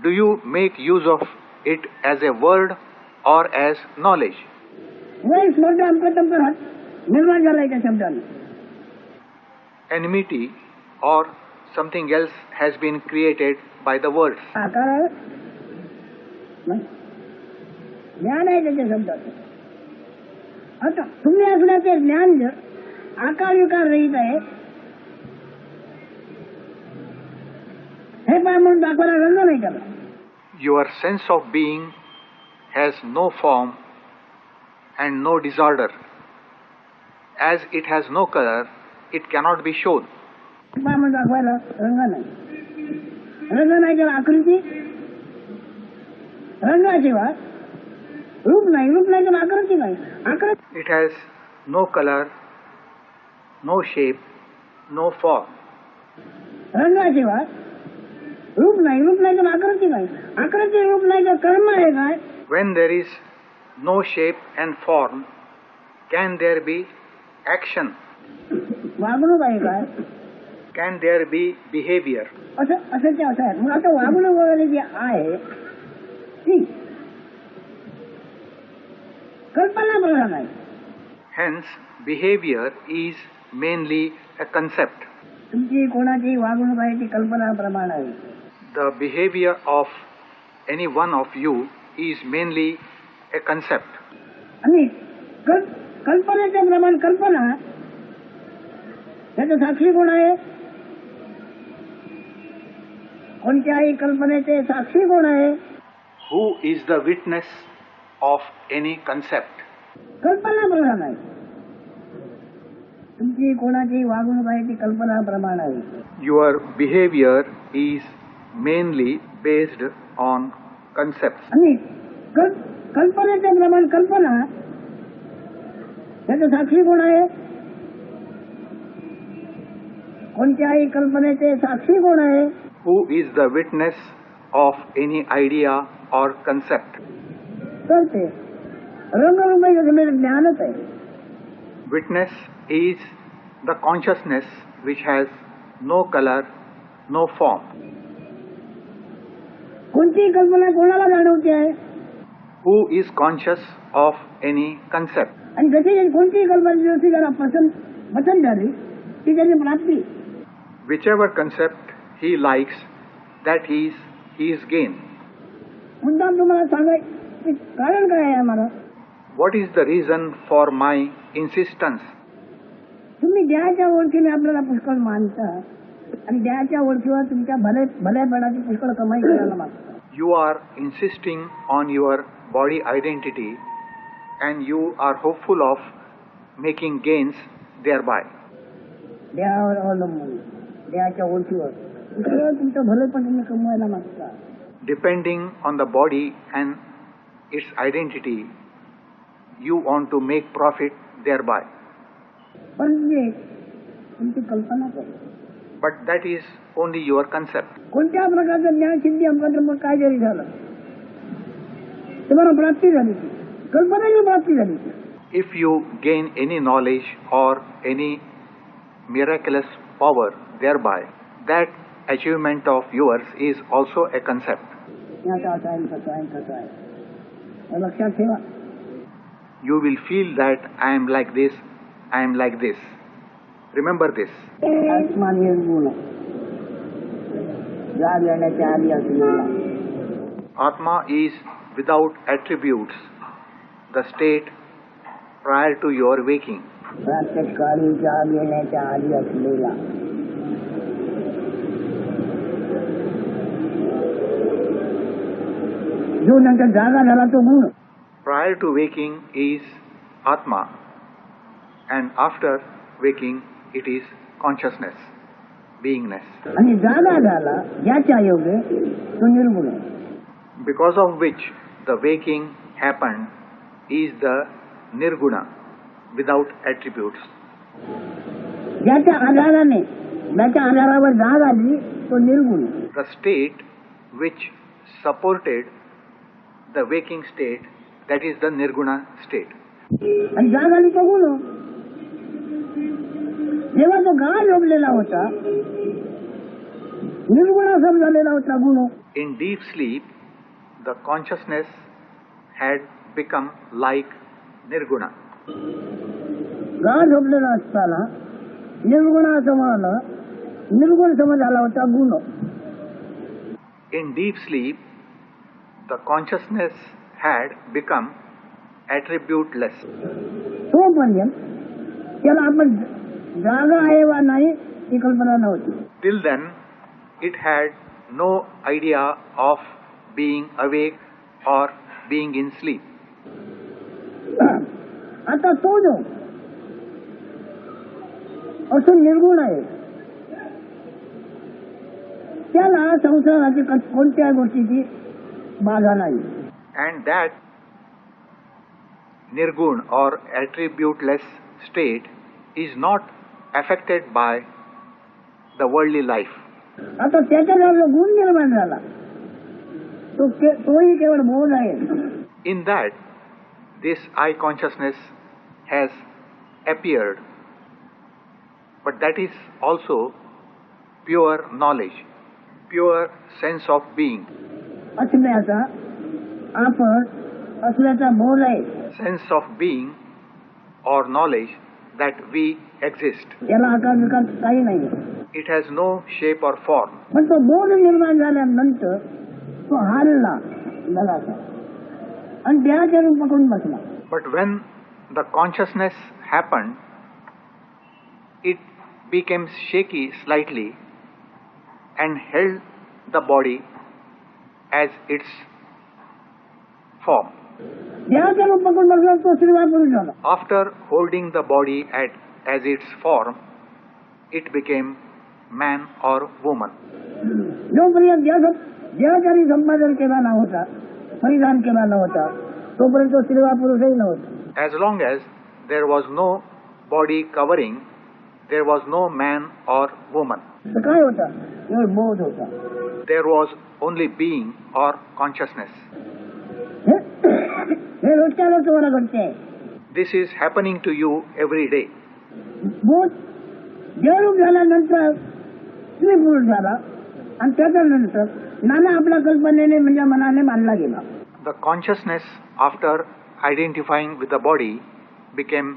do you make use of it as a word or as knowledge? वैस मोठं आमचं तमचं निर्माण झालाय त्या शब्दाने. Enmity or something else has been created by the words. आकार आहे ज्ञान आहे त्याच्या शब्दाचं. आता तुम्ही असण्याचे ज्ञान जर आकार विकार रहित आहे हे पाय म्हणून दाखवायला रंग नाही करा. Your sense of being has no form and no disorder. As it has no color, it cannot be shown. पाय म्हणून दाखवायला रंग नाही. रंग नाही तर आकृती, रंगाशिवाय रूप नाही, रूप नाही तर आकृती नाही. आकृती It has no color, no shape, no form. रंगाशिवाय रूप नाही, रूप नाही तर आकृती नाही. आकृती रूप नाही तर कर्म आहे काय? When there is no shape and form, can there be action? वागणूक आहे काय? Can there be behavior? असं ते असं आहे. मग आता वागणूक वगैरे जे आहे ती कल्पना प्रधान आहे. Hence, behavior is mainly a concept. तुमची कोणाची वागणूक आहे ती कल्पना प्रमाण आहे. The behavior of any one of you is mainly a concept. आणि कल्पनेचे प्रमाण कल्पना त्याचा साक्षी कोण आहे? कोणत्याही कल्पनेचे साक्षी कोण आहे? Who is the witness of any concept? कल्पना प्रधान आहे. तुमची कोणाची वागणूक आहे ती कल्पना प्रमाण आहे. Your behavior is mainly based on concepts. आणि कल्पनेचे प्रमाण कल्पना त्याचा साक्षी कोण आहे? कोणत्याही कल्पनेचे साक्षी कोण आहे? Who is the witness of any idea or concept? तर ते रंगरूपी ज्ञानच आहे. Witness is the consciousness which has no color, no form. कोणती कल्पना कोणाला जाणवते आहे? Who is conscious of any concept? आणि जशी कोणतीही कल्पना जशी त्याला पसंत झाली ती त्याची प्राप्ती. Whichever concept he likes, that is his gain. मुद्दाम तुम्हाला सांगाय कारण काय आहे आम्हाला? What is the reason for my insistence? तुम्ही देहाच्या ओळखीने आपल्याला पुष्कळ मानता आणि देहाच्या ओळखीवर तुमच्या भल्यापणाची पुष्कळ कमाई करायला मागता. You are insisting on your body identity and you are hopeful of making gains thereby. देहावर अवलंबून देहाच्या ओळखीवर पुष्कळ तुमचं भलेपण तुम्ही कमवायला मागता. Depending on the body and its identity, you want to make profit thereby. पण म्हणजे तुमची कल्पना आहे. But that is only your concept. कोणत्या प्रकारचं ज्ञान सिद्धी मग काय जरी झालं तुम्हाला प्राप्ती झाली ती कल्पनेची प्राप्ती झाली ती. If you gain any knowledge or any miraculous power thereby, that achievement of yours is also a concept. याचा असं आहे कसं आहे कसं आहे हे लक्षात ठेवा. You will feel that I am like this, I am like this. Remember this. आत्मा निर्गुण जाग येण्याच्या आधी असलेला. Atma is without attributes, the state prior to your waking. प्रातःकाळी जाग येण्याच्या आधी असलेला. जो नंतर जागा झाला तो गुण. Prior to waking is Atma, and after waking it is consciousness, beingness. आणि जागा झाला ज्याच्या योगे तो निर्गुण. Because of which the waking happened, is the nirguna, without attributes. ज्याच्या आधाराने ज्याच्या आधारावर जाग आली तो निर्गुण. The state which supported the waking state, that is the nirguna state. आणि जाग आली तो गुण. जेव्हा तो गाढ झोपलेला होता निर्गुणासम झालेला होता गुण. In deep sleep, the consciousness had become like nirguna. गाढ झोपलेला असताना निर्गुणासमाला निर्गुण समज आला होता गुण. In deep sleep, the consciousness had become attributeless. तोपर्यंत त्याला आपण जागा आहे वा नाही ही कल्पना नव्हती. Till then, it had no idea of being awake or being in sleep. आता तो जो असून निर्गुण आहे त्याला संसाराची कोणत्या गोष्टीची बाधा नाही. And that nirgun or attributeless state is not affected by the worldly life. आता त्याच्याजवळ जो गुण निर्माण झाला तोही केवळ बोध आहे. In that, this I consciousness has appeared, but that is also pure knowledge, pure sense of being. असण्याचा आपण असल्याचा बोध आहे. Sense of being or knowledge that we exist. याला आकार विकार काही नाही. It has no shape or form. पण तो बोध निर्माण झाल्यानंतर तो हारला जगाचा आणि देहाचे रूप पकडून बसला. But when the consciousness happened, it became shaky slightly and held the body as its form. देहाचे रूप पकडून बसला तो स्त्रीवा पुरुष झाला. After holding the body as its form, it became man or woman. जोपर्यंत देहाचारी संपादन केला नव्हता परिधान केला नव्हता तोपर्यंत तो स्त्रीवा पुरुषही नव्हता. As long as there was no body covering, there was no man or woman. तर काय होता केवळ बोध होता. There was only being or consciousness. हे रोजच्या रोज तुम्हाला घडते. This is happening to you every day. बोध देहरूप झाल्यानंतर स्त्री पुरुष झाला आणि त्याच्यानंतर नाना आपल्या कल्पनेने म्हणजे मनाने मानला गेला. The consciousness, after identifying with the body, became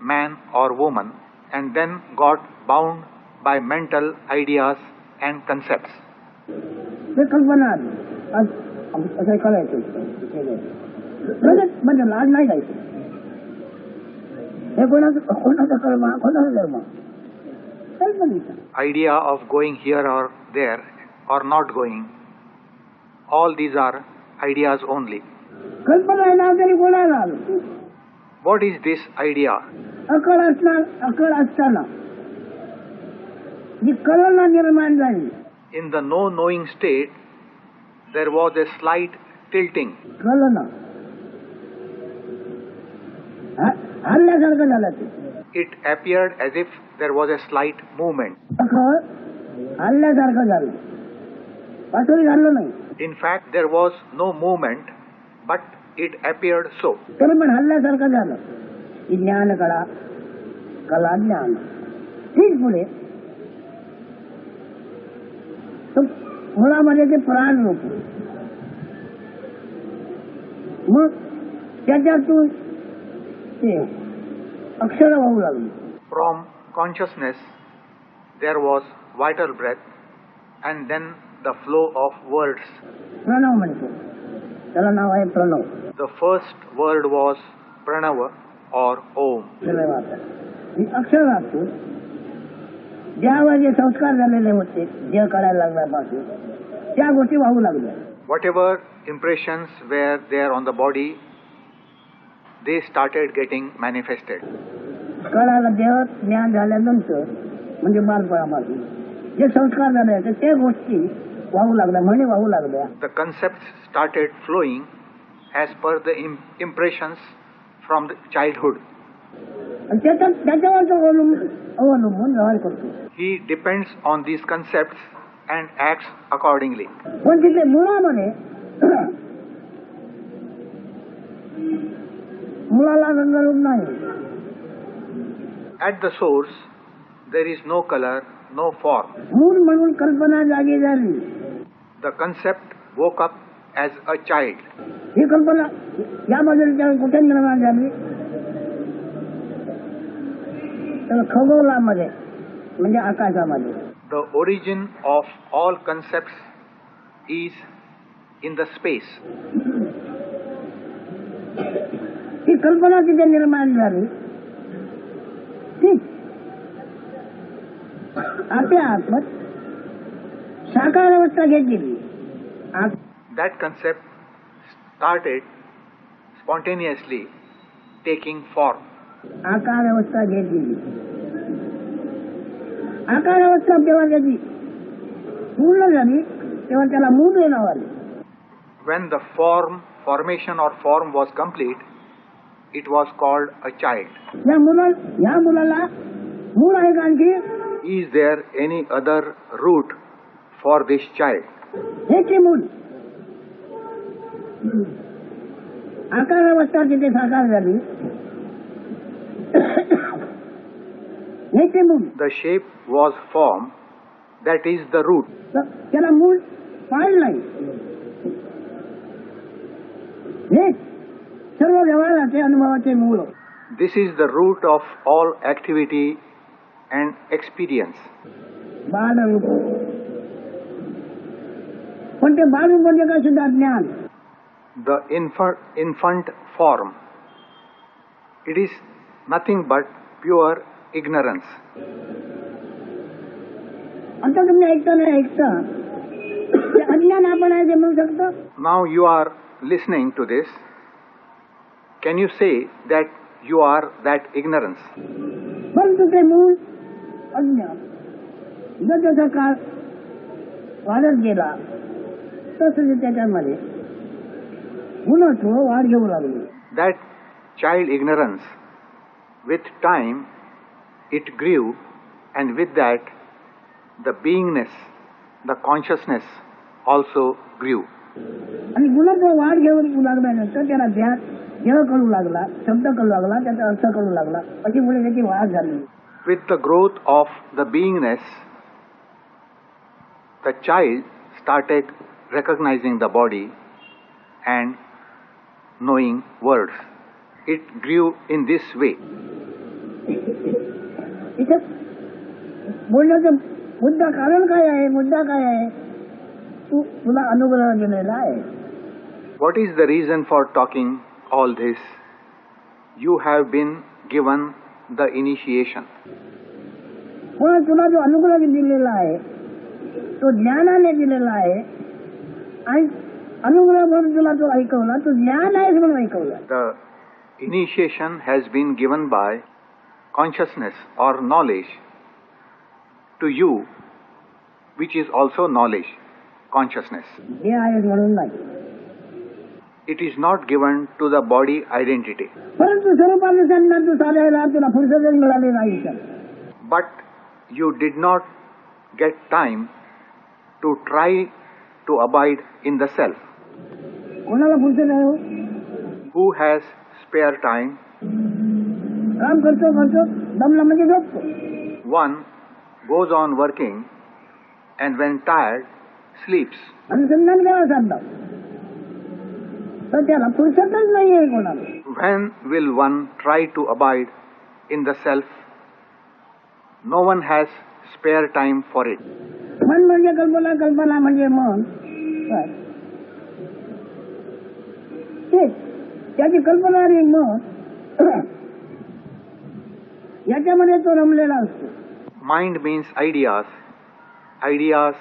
man or woman and then got bound by mental ideas and concepts. ते कल्पना आली असं करायचं म्हणजे लाज नाही जायचं. हे कोणाचा कर्म कोणाचा धर्म कल्पनेचा. Idea of going here or there or not going, all these are ideas only. कल्पना आहे ना तरी कोणाला आलं. What is this idea? अकळ असताना जी कल्पना निर्माण झाली. In the no knowing state, there was a slight tilting. कल्पना हल्ल्यासारखं झालं ते. It appeared as if there was a slight movement. अकळ हल्ल्यासारखं झालं असंही झालं नाही. In fact, there was no movement, but it appeared so. तरी पण हल्ल्यासारखं झालं. ही ज्ञान कला ज्ञान ठीक पुढे मुळामध्ये ते प्राण रूप मग त्याच्यातून ते अक्षर वाहू लागली. From consciousness, there was vital breath and then the flow of words. Pranab म्हणतो त्याला नाव आहे Pranab. The first word was pranava or om. अक्षरातून ज्यावर जे संस्कार झालेले होते जे कळायला लागल्यापासून त्या गोष्टी वाहू लागल्या. Whatever impressions were there on the body, they started getting manifested. कळायला देह ज्ञान झाल्यानंतर म्हणजे बालपणापासून जे संस्कार झाले होते ते गोष्टी वाहू लागल्या म्हणे वाहू लागल्या. The concepts started flowing as per the impressions from the childhood. आणि त्याच्यावर तो अवलंबून व्यवहार करतो. He depends on these concepts and acts accordingly. पण तिथे मुळामध्ये मुळाला रंगरूप नाही. At the source, there is no color, no form. मूळ म्हणून कल्पना जागी झाली. The concept woke up as a child. ही कल्पना या बाजूला कुठे निर्माण झाली? तर खगोलामध्ये म्हणजे आकाशामध्ये. The origin of all concepts is in the space. ही कल्पना तिथे निर्माण झाली. ठीक आपल्या आत्मत साकार अवस्था घेतली. That concept started spontaneously taking form. आकार अवस्था घेतली. आकार अवस्था जेव्हा त्याची पूर्ण झाली तेव्हा त्याला मूळ नाव आले. When the formation or form was complete, it was called a child. या मुलाला मूळ आहे का आणखी? Is there any other root for this child? हेचे मूळ. आकार अवस्था तिथे साकार झाली. हेचे मूळ. The shape was formed, that is the root. त्याला मूळ पाळ नाही. हे सर्व व्यवहाराचे अनुभवाचे मूळ. This is the root of all activity and experience. बालरूप. पण ते बालरूप म्हणजे काय? सुद्धा ज्ञान. The infant form. It is nothing but pure ignorance. आता तुम्ही ऐकता नाही ऐकता अज्ञान आपण आहे ते म्हणू शकतो. Now you are listening to this. Can you say that you are that ignorance? परंतु ते मूळ अज्ञान जसा काळ वाढत गेला तसं त्याच्यामध्ये गुणत्व वाढ घेऊ लागले. That child ignorance, with time, it grew, and with that, the beingness, the consciousness also grew. आणि गुणत्व वाढ घेऊ लागल्यानंतर त्याला ध्यान देह कळू लागला, शब्द कळू लागला, त्याचा अर्थ कळू लागला. अशी मुळे त्याची वाढ झाली. With the growth of the beingness, the child started recognizing the body and knowing words. It grew in this way. इथे बोलण्याचं मुद्दा कारण काय आहे? मुद्दा काय आहे? तुला अनुग्रह दिलेला आहे. What is the reason for talking all this? You have been given the initiation. पण तुला जो अनुग्रह दिलेला आहे तो ज्ञानाने दिलेला आहे आणि अनुग्रह म्हणून तुला तो ऐकवला, तो ज्ञान आहे म्हणून ऐकवला. The initiation has been given by consciousness or knowledge to you, which is also knowledge, consciousness. हे आहे म्हणून नाही. It is not given to the body identity. परंतु स्वरूपानुसार तू चालायला तुला फुरसतच मिळाली नाही. But you did not get time to try to abide in the self. कोणाला फुरसत आहे? Who has spare time? काम करतो दमला म्हणजे झोपतो. One goes on working and when tired, sleeps. अनुसंधान करायला सांगतात तर त्याला फुरसतच नाही आहे कोणाला. When will one try to abide in the self? No one has spare time for it. मन म्हणजे कल्पना, कल्पना म्हणजे मन. त्याची कल्पना आणि मन याच्यामध्ये तो रमलेला असतो. Mind means ideas. Ideas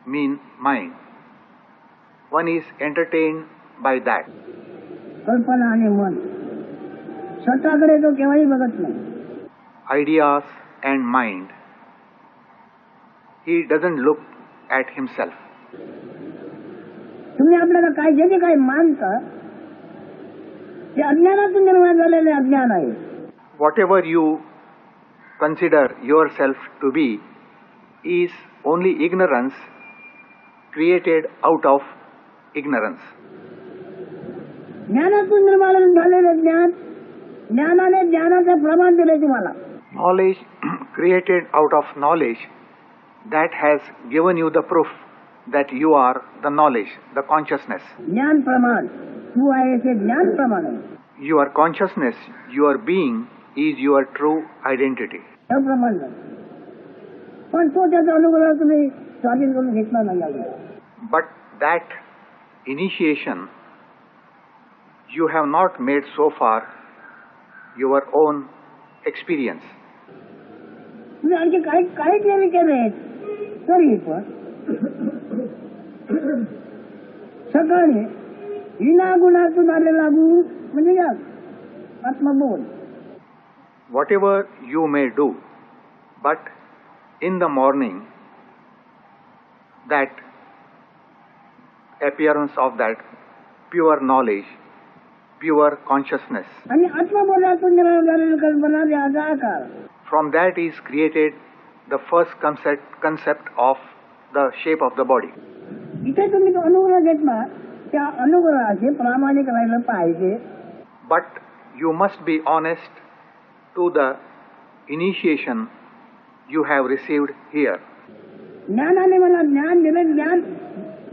mean mind. One is entertained by that. कल्पना आणि मन स्वतःकडे तो केव्हाही बघत नाही. Ideas and mind. He doesn't look at himself. तुम्ही आपल्याला काय जे काही मानता ते अज्ञानातून निर्माण झालेले अज्ञान आहे. Whatever you consider yourself to be is only ignorance created out of ignorance. ज्ञानातून निर्माण झालेले ज्ञान, ज्ञानाने ज्ञानाचं प्रमाण दिले तुम्हाला. Knowledge created out of knowledge, that has given you the proof that you are the knowledge, the consciousness. ज्ञान प्रमाण, तू आहे ते ज्ञान प्रमाण आहे. Your consciousness, your being is your true identity. हे प्रमाण नाही. पण तो त्याचा अनुग्रह तुम्ही स्वाधीन करून घेतला नाही अजून. But that initiation you have not made so far your own experience. तुम्ही आणखी काही केले केले तरी पण सकाळी विना गुणातून आलेला गुण म्हणजे काय? आत्मबोध. Whatever you may do, but in the morning, that appearance of that pure knowledge, pure consciousness, आणि आत्मबोधातून निर्माण झालेली कल्पना त्याचा आकार. from that is created the first concept of the shape of the body. इथे तुम्ही तो अनुग्रह घेतला, त्या अनुग्रहाचे प्रामाणिक राहिलं पाहिजे. But you must be honest to the initiation you have received here. ज्ञानाने मला ज्ञान दिलं.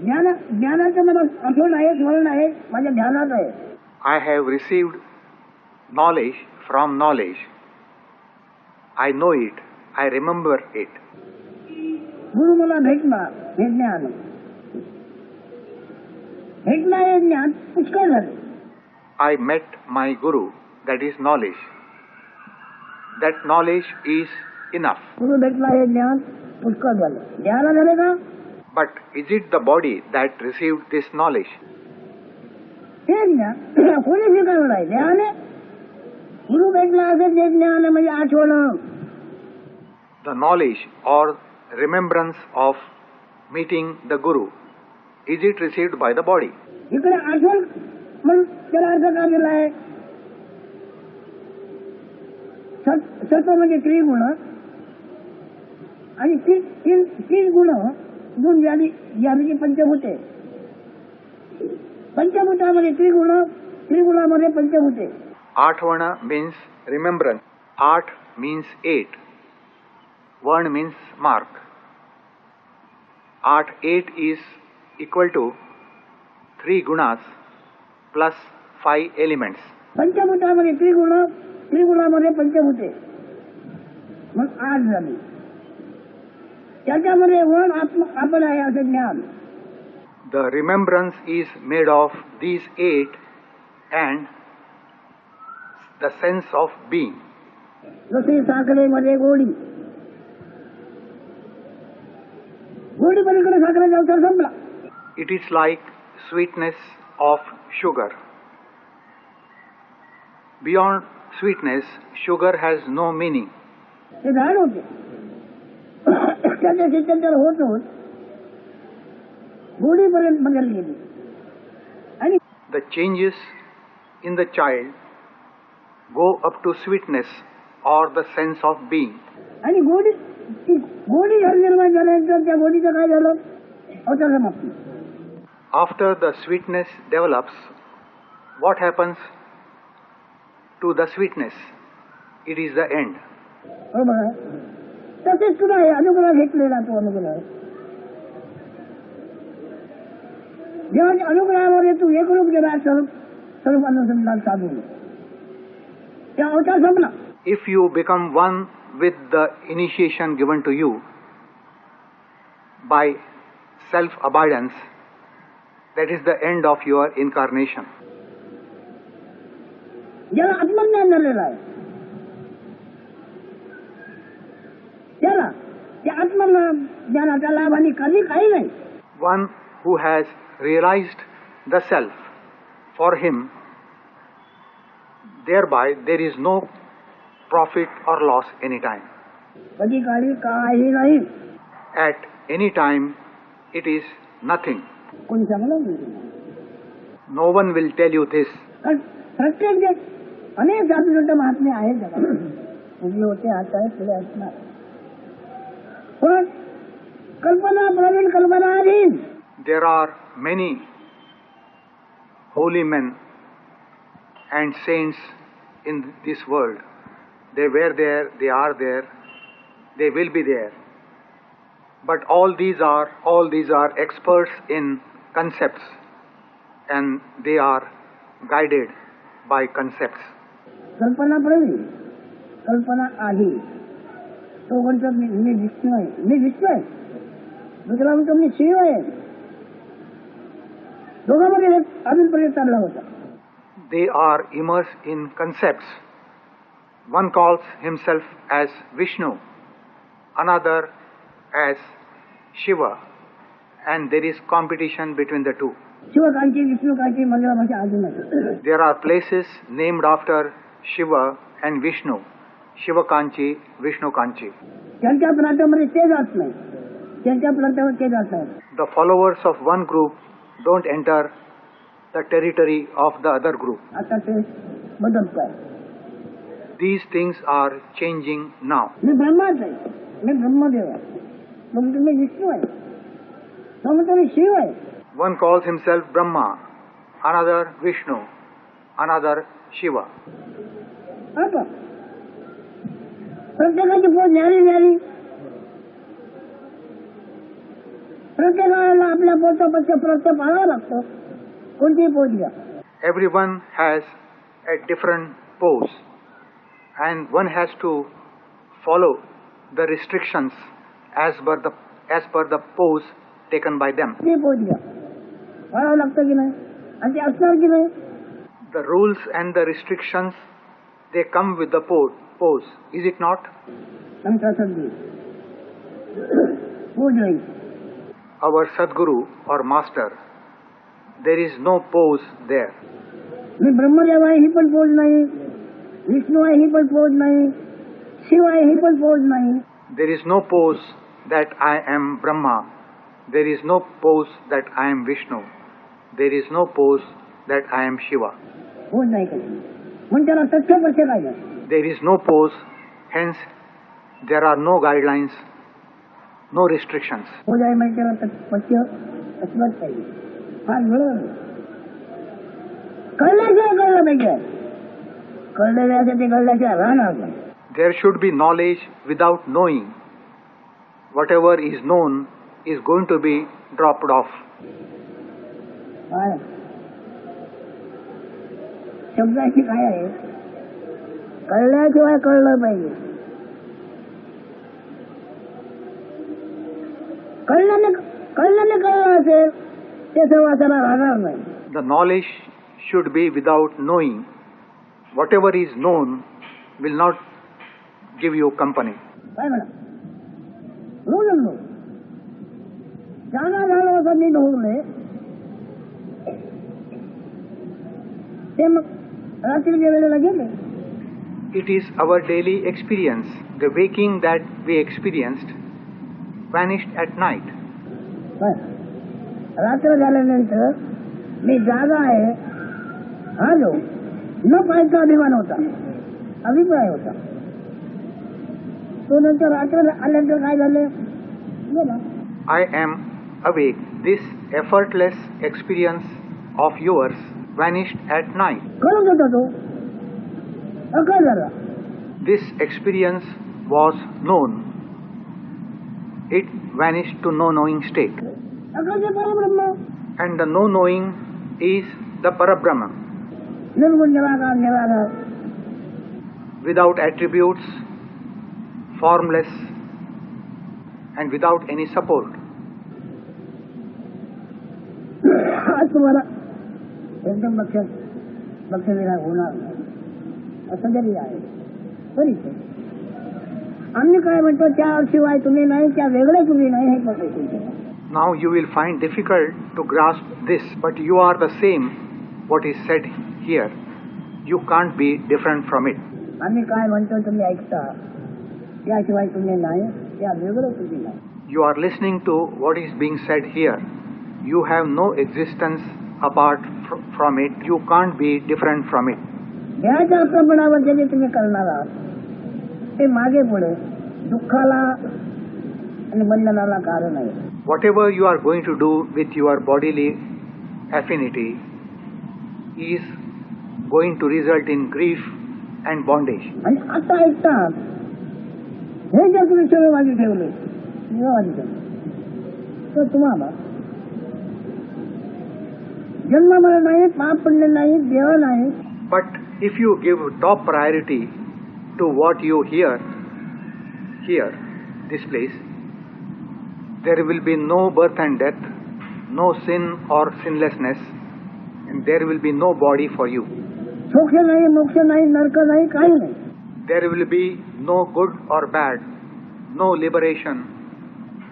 ज्ञानाचं मला आठवण आहे, स्मरण आहे, माझ्या ध्यानात आहे. I have received knowledge from knowledge. I know it. I remember it. गुरु मला भेटला, हे ज्ञान. भेटला हे ज्ञान पुष्कळ झाले. I met my guru, that is knowledge. That knowledge is enough. गुरु भेटला हे ज्ञान पुष्कळ झाले. ज्ञान झाले का? But is it the body that received this knowledge? हे ज्ञान कोणी स्वीकारलं आहे? ज्ञाने. गुरु भेटला असेल जे ज्ञान म्हणजे आठवण. The knowledge or remembrance of meeting the guru, is it received by the body? इकडे आठवण म्हणून त्याला अर्थ का दिला आहे? सत्व म्हणजे त्रिगुण आणि तीन गुण ज्याची पंचभूते. पंचभूतामध्ये त्रिगुणामध्ये पंचभूते. Atvana means remembrance. At means 8. One means mark. At 8 is equal to 3 gunas plus 5 elements. पंचभूतामध्ये त्रिगुणामध्ये पंचभूते मग 8 झाली. त्याच्यामध्ये वन आपण आहे असं ज्ञान. The remembrance is made of these 8 and the sense of being. जसे साखरेमध्ये गोडी पलीकडे साखरेचा अवतार संपला. It is like sweetness of sugar. Beyond sweetness, sugar has no meaning. ते झाड होते त्याच्या शिक्षण होत गोडीपर्यंत बदल गेली. आणि The changes in the child go up to sweetness or the sense of being. आणि गोडी निर्माण झाल्यानंतर त्या गोडीचं काय झालं? अवतार समाप्ती. After the sweetness develops, what happens to the sweetness? It is the end. बरोबर आहे. तसेच तुला हे अनुग्रह घेतलेला तो अनुग्रह जेव्हा अनुग्रहामध्ये तू एकरूप गेला स्वरूप अनुसंधान साधून त्या अवतार संपला. If you become one with the initiation given to you by self-abidance, that is the end of your incarnation. ज्याला आत्मज्ञान झालेलं आहे त्याला त्या आत्मज्ञानाचा लाभ आणि कधी काही नाही. One who has realized the self, for him, thereby there is no profit or loss any time. कधी काळी काही नाही. At any time, it is nothing. कोणी सांगलं नाही. No one will tell you this. प्रत्येक जे अनेक जातीचे महात्मे आहेत जगात, उभी होते हात आहेत पुढे असणार, पण कल्पना प्रवीण कल्पना आधीन. There are many holy men and saints in this world. They were there, they are there, they will be there. But all these are experts in concepts, and they are guided by concepts. कल्पना प्रवीण कल्पना आधी, तो म्हणतो मी विष्णू आहे, मी विष्णू आहे, दुसरा म्हणतो मी शिव आहे. दोघांमध्ये अभिप्राय चालला होता. They are immersed in concepts. One calls himself as Vishnu, another as Shiva, and there is competition between the two. Shivakanchi विष्णुकांची Mangala भाषा अजून. There are places named after Shiva and Vishnu, Shivakanchi, Vishnukanchi. त्यांच्या प्रांतामध्ये ते जात नाही, त्यांच्या प्रांतावर ते जातात. The followers of one group don't enter the territory of the other group. आता ते बदलत आहे. These things are changing now. मी ब्रह्माच आहे, मी ब्रह्मदेव आहे, मग तुम्ही विष्णू आहे, मग तुम्ही शिव आहे. One calls himself Brahma, another Vishnu, another Shiva. आता प्रत्येकाची पोच न्यारी न्यारी, प्रत्येकाला आपल्या पोटापत्य प्रत्येक पाहावं लागतं. कोणतीही पोच घ्या. Everyone has a different pose, and one has to follow the restrictions as per the pose taken by them. ती पोच घ्या, पाहावं लागतं की नाही, आणि ते असणार की नाही. The rules and the restrictions, they come with the pose, is it not? आमचा सद्गुरू पोच नाही. Our Sadguru or Master, there is no pose there. मी ब्रह्मदेव आहे ही पण पोच नाही, विष्णू आहे ही पण पोच नाही, शिव आहे ही पण पोच नाही. There is no pose that I am Brahma. There is no pose that I am Vishnu. There is no pose that I am Shiva. पोच नाही काही, म्हणून त्याला सत्य पक्ष काय नाही. There is no pose, hence there are no guidelines, no restrictions. पोच आहे म्हणजे त्याला पक्ष असलंच पाहिजे. फार मिळवलं कळल्याशिवाय कळलं पाहिजे, कळलेल्या ते कळल्याशिवाय राहणार नाही. There should be knowledge without knowing. Whatever is known is going to be dropped off. शब्दाची काय आहे, कळल्याशिवाय कळलं पाहिजे. कळल्याने कळलं असेल ते सर्वांना राहणार नाही. The knowledge should be without knowing. Whatever is known will not give you company. काय म्हणा रोज जागा झालं असं मी ढोगले ते मग रात्रीच्या वेळेला गेले. It is our daily experience. The waking that we experienced vanished at night. रात्र झाल्यानंतर मी जागा आहे हा जो न पाहायचा अभिमान होता, अभिप्राय होता, तो नंतर रात्र आल्यानंतर काय झालं गेला. I am awake. This effortless experience of yours vanished at night. कळत होता तो अकळ झाला. This experience was known. It vanished to no knowing state. अकळचे परब्रह्म. And the no knowing is the Parabrahma. निर्गुण निराकार निराधार. Without attributes, formless, and without any support. आज तुम्हाला एकदम लक्षविना होणार नाही असं जरी आहे तरी आम्ही काय म्हणतो त्याशिवाय तुम्ही नाही, त्या वेगळे तुम्ही नाही हे पण. Now you will find difficult to grasp this, but you are the same what is said here. You can't be different from it. आम्ही काय म्हणतो तुम्ही ऐकता, त्याशिवाय तुम्ही नाही, त्या वेगळे तुम्ही नाही. You are listening to what is being said here. You have no existence apart from it. You can't be different from it. देहाच्या आक्रमणावर जे तुम्ही करणार आहात ते मागे पुढे दुःखाला आणि बंधनाला कारण आहे. Whatever you are going to do with your bodily affinity is going to result in grief and bondage. आणि आता ऐकतात हे जे तुम्ही सगळं मागे ठेवले तर तुम्हाला जन्म मला नाही, पाप पडले नाही, देव नाही. But if you give top priority to what you hear, this place, there will be no birth and death, no sin or sinlessness, and there will be no body for you. सुख नाही, मोक्ष नाही, नरक नाही, काही नाही. There will be no good or bad, no liberation,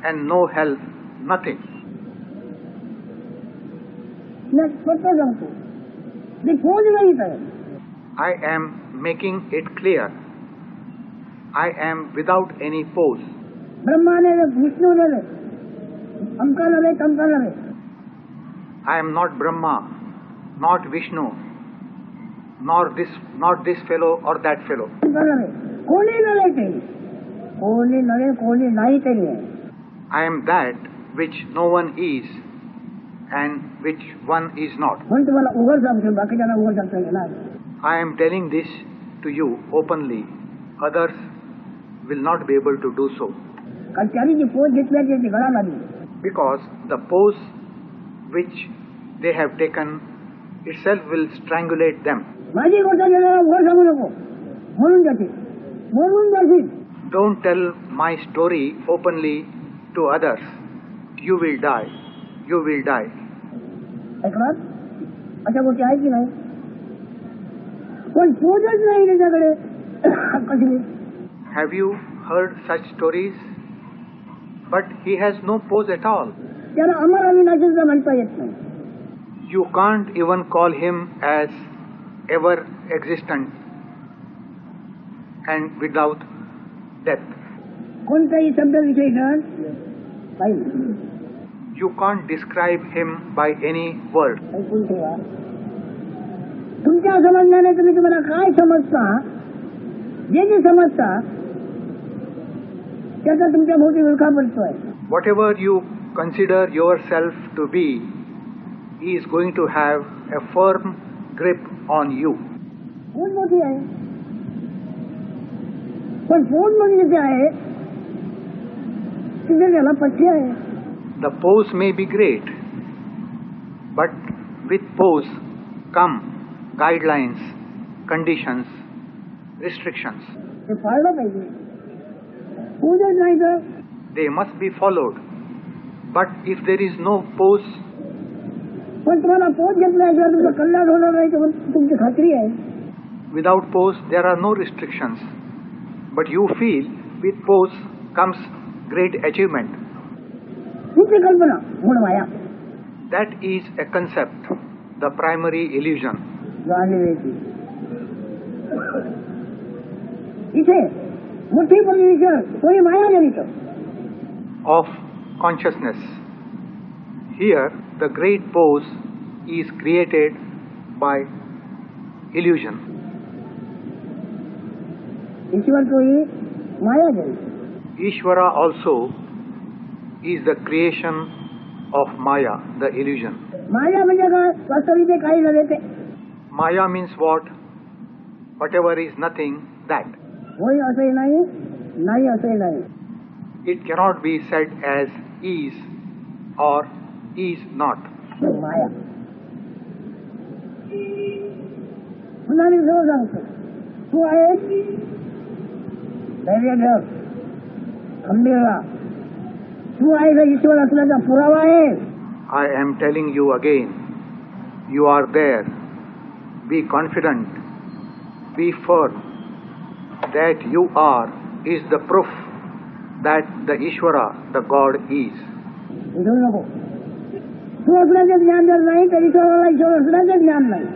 and no hell, nothing. मैं स्वतः सांगतो मी कोण नाही तर I am making it clear. I am without any pose. Brahma ने विष्णु ने अमका नवे तमका नवे. I am not Brahma, not Vishnu, not this fellow or that fellow. कोणी नवे ते कोणी नवे कोणी नाही ते. I am that which no one is and which one is not. म्हणून तुम्हाला उघड सांगतो, बाकीच्यांना उघड सांगता येणार. I am telling this to you openly. Others will not be able to do so. कारण त्यांनी जी पोच घेतल्याची ती गळा लागली. Because the pose which they have taken itself will strangulate them. माझी गोष्ट गेल्याला उघड सांगू नको म्हणून जाते म्हणून जाशील. Don't tell my story openly to others. You will die. You will die. ऐकणार अशा गोष्टी आहे की नाही. पण पोचच नाही त्याच्याकडे कशी. Have you heard such stories? But he has no pose at all. त्याला अमर अविनाशीचं म्हणता येत नाही. You can't even call him as ever existent and without death. कोणताही शब्द विशेषण काही. You can't describe him by any word. ऐकून ठेवा. तुमच्या समजण्याने तुम्हाला काय समजता, जे समजता त्याचा तुमच्या भोवती विळखा पडतोय. Whatever you consider yourself to be, he is going to have a firm grip on you. पोट मोठी आहे पण पोट म्हणजे जे आहे तिथे त्याला पट्टी आहे. The pose may be great, but with pose come guidelines, conditions, restrictions. ते पाळलं पाहिजे. पूजच नाही तर They must be followed. But if there is no pose, पण तुम्हाला पोट घेतल्याशिवाय तुमचं कल्याण होणार नाही तर तुमची खात्री आहे. without pose there are no restrictions. But you feel with pose comes great achievement. तुमची कल्पना मूळ माया. That is a concept, the primary illusion. जाणीवेची इथे मोठी परमेश्वर तोही माया जनित. Of consciousness. Here the great pose is created by illusion. ईश्वर तोही माया जनित. Ishvara also is the creation of Maya, the illusion. माया म्हणजे काय, वास्तविक काही नव्हे ते. Maya means what? Whatever is nothing, that. होय असंही नाही, नाही असंही नाही. It cannot be said as is or is not. माया. पुन्हा मी जवळ सांगतो, तू आहे धैर्य ठेव, खंबीर राहा. तू आहे का ईश्वर असल्याचा पुरावा आहे. I am telling you again, you are there. Be confident, be firm. That you are is the proof that the Ishvara, the God is. विसरू नको. तू असल्याचे ज्ञान जर नाही तर ईश्वराला ईश्वर असल्याचे ज्ञान नाही.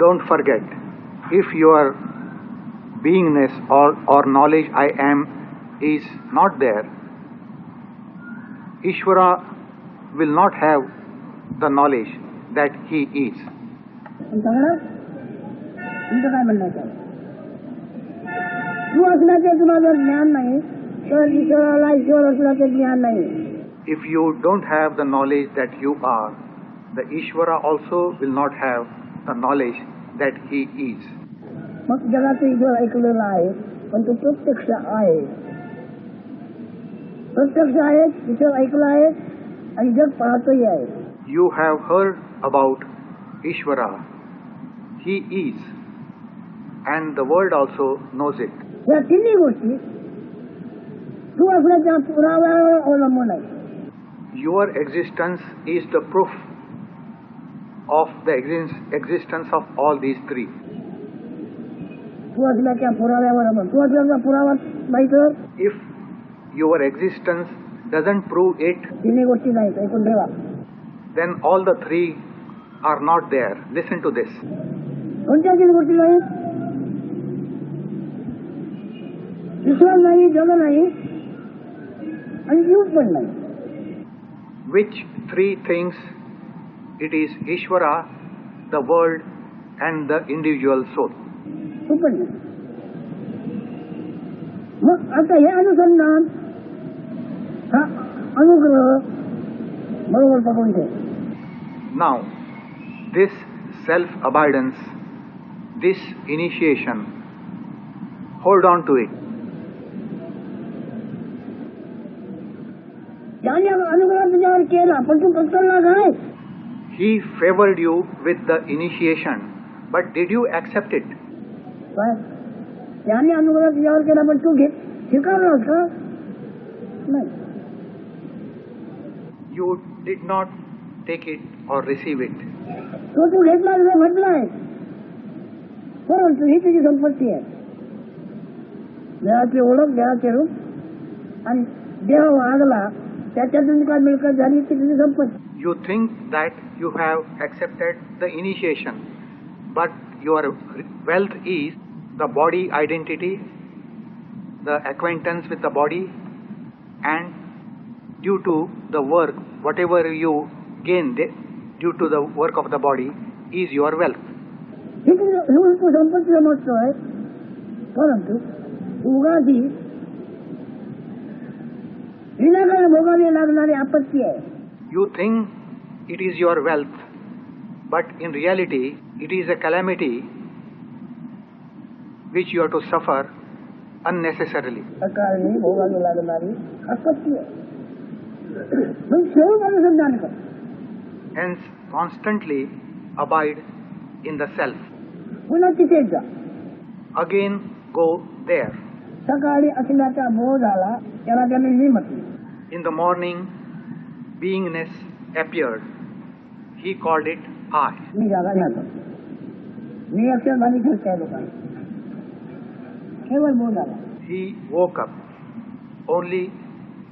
Don't forget, if your beingness or knowledge I am is not there, Ishvara will not have the knowledge. that he is. तुमचं काय म्हणणं आहे? तू असण्याचे तुम्हाला ज्ञान नाही तर ईश्वराला ईश्वर असण्याचे ज्ञान नाही. If you don't have the knowledge that you are, the Ishvara also will not have the knowledge that he is. मग जगाचं ईश्वर ऐकलेलं आहे पण तो प्रत्यक्ष आहे. प्रत्यक्ष आहे, ईश्वर ऐकलं आहे आणि जग पाहतही आहे. You have heard about Ishvara. He is. And the world also knows it. या तिन्ही गोष्टी तू असण्याच्या पुराव्यावर अवलंबून आहे. Your existence is the proof of the existence of all these three. तू असल्याच्या पुराव्यावर अवलंबून. तू असल्याचा पुरावा नाही तर If your existence doesn't prove it, तिन्ही गोष्टी नाहीत. ऐकून ठेवा. then all the three are not there. Listen to this. कोणत्या तीन गोष्टी नाहीत? ईश्वर नाही, जग नाही आणि जीव पण नाही. Which three things? It is Ishvara, the world, and the individual soul. तू पण नाही. मग आता हे अनुसंधान हा अनुग्रह बरोबर पकडून ठेव. Now, this self-abidance, this initiation, hold on to it. त्याने अनुग्रह तुझ्यावर केला पण तू पकडला काय? He favored you with the initiation, but did you accept it? काय? त्याने अनुग्रह तुझ्यावर केला पण तू स्वीकारलास का? नाही. You did not take it or receive it. तो तू घेतला म्हटलाय परंतु ही तुझी संपत्ती आहे. देहाची ओळख, देहाचे रूप आणि देह वागला त्याच्यातून काय मिळकत झाली ती तुझी संपत्ती. You think that you have accepted the initiation, but your wealth is the body identity, the acquaintance with the body, and due to the work, whatever you gain due to the work of the body is your wealth. ही तू संपत्ती समजतोय परंतु उगादी विनाकारण भोगावी लागणारी आपत्ती आहे. You think it is your wealth, but in reality it is a calamity which you have to suffer unnecessarily. अकाळी भोगावी लागणारी आपत्ती आहे. मग शेवट अनुसंधान कर. Hence, constantly abide in the self. पुन्हा तिथेच जा. Again go there. सकाळी असल्याचा बोध आला त्याला त्याने मी म्हटलं. In the morning, beingness appeared. He called it I. मी जागा घ्यायचो. मी अक्षरधानी खेळताय लोकांना. केवळ बोध आला. He woke up. Only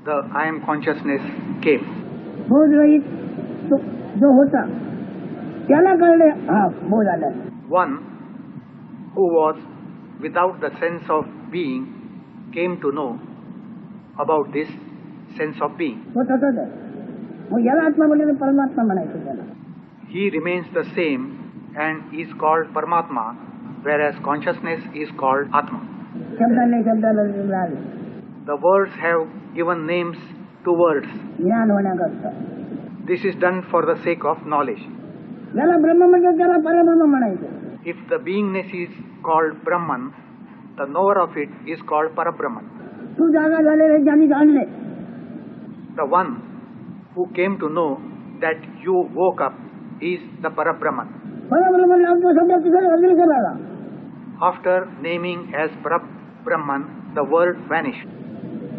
the I am consciousness came. बोध रहित जो होता त्याला कळले हा बोध आला. One who was without the sense of being came to know about this sense of being. तो तसंच आहे. मग याला आत्मा बोलले परमात्मा म्हणायचं त्याला. He remains the same and is called Paramatma, whereas consciousness is called Atma. शब्दाला लागले. The words have given names to words. ज्ञान होण्याकरता. This is done for the sake of knowledge. ज्याला ब्रह्म म्हणजे त्याला परब्रह्म म्हणायचं. If the beingness is called Brahman, the knower of it is called Parabrahman. तू जागा झालेले ज्यांनी जाणले. The one who came to know that you woke up is the Parabrahman. परब्रह्म नामचा शब्द तिथे अदृश्य झाला. After naming as Parabrahman, the word vanished.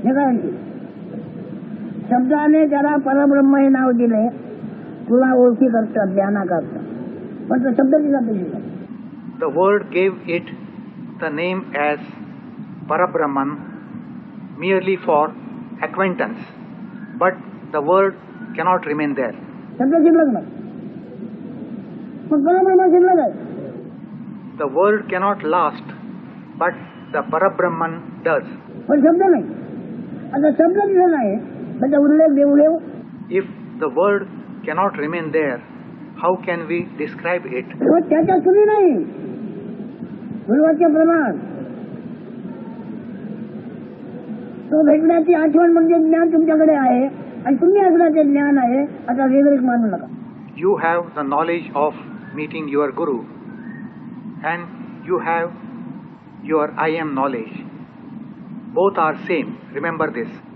हे काय म्हणते? शब्दाने त्याला परब्रह्म हे नाव दिले तुला ओळखी करतात ज्ञाना करतात पण तो शब्द दिला पाहिजे. The word gave it the name as Parabrahman merely for acquaintance, but the word cannot remain there. शब्द शिल्लक नाही. मग परब्रह्म शिल्लक आहे. The word cannot last, but the Parabrahman does. पण शब्द नाही. आता शब्द दिला नाही त्याचा उल्लेख देऊ. If the word cannot remain there, how can we describe it? तो त्याच्या तुम्ही नाही, गुरुवाचे प्रमाण. तो भेटण्याची आठवण म्हणजे ज्ञान तुमच्याकडे आहे आणि तुम्ही असण्याचे ज्ञान आहे. आता वेगळीच मानू नका. You have the knowledge of meeting your Guru, and you have your I am knowledge. Both are same. Remember this.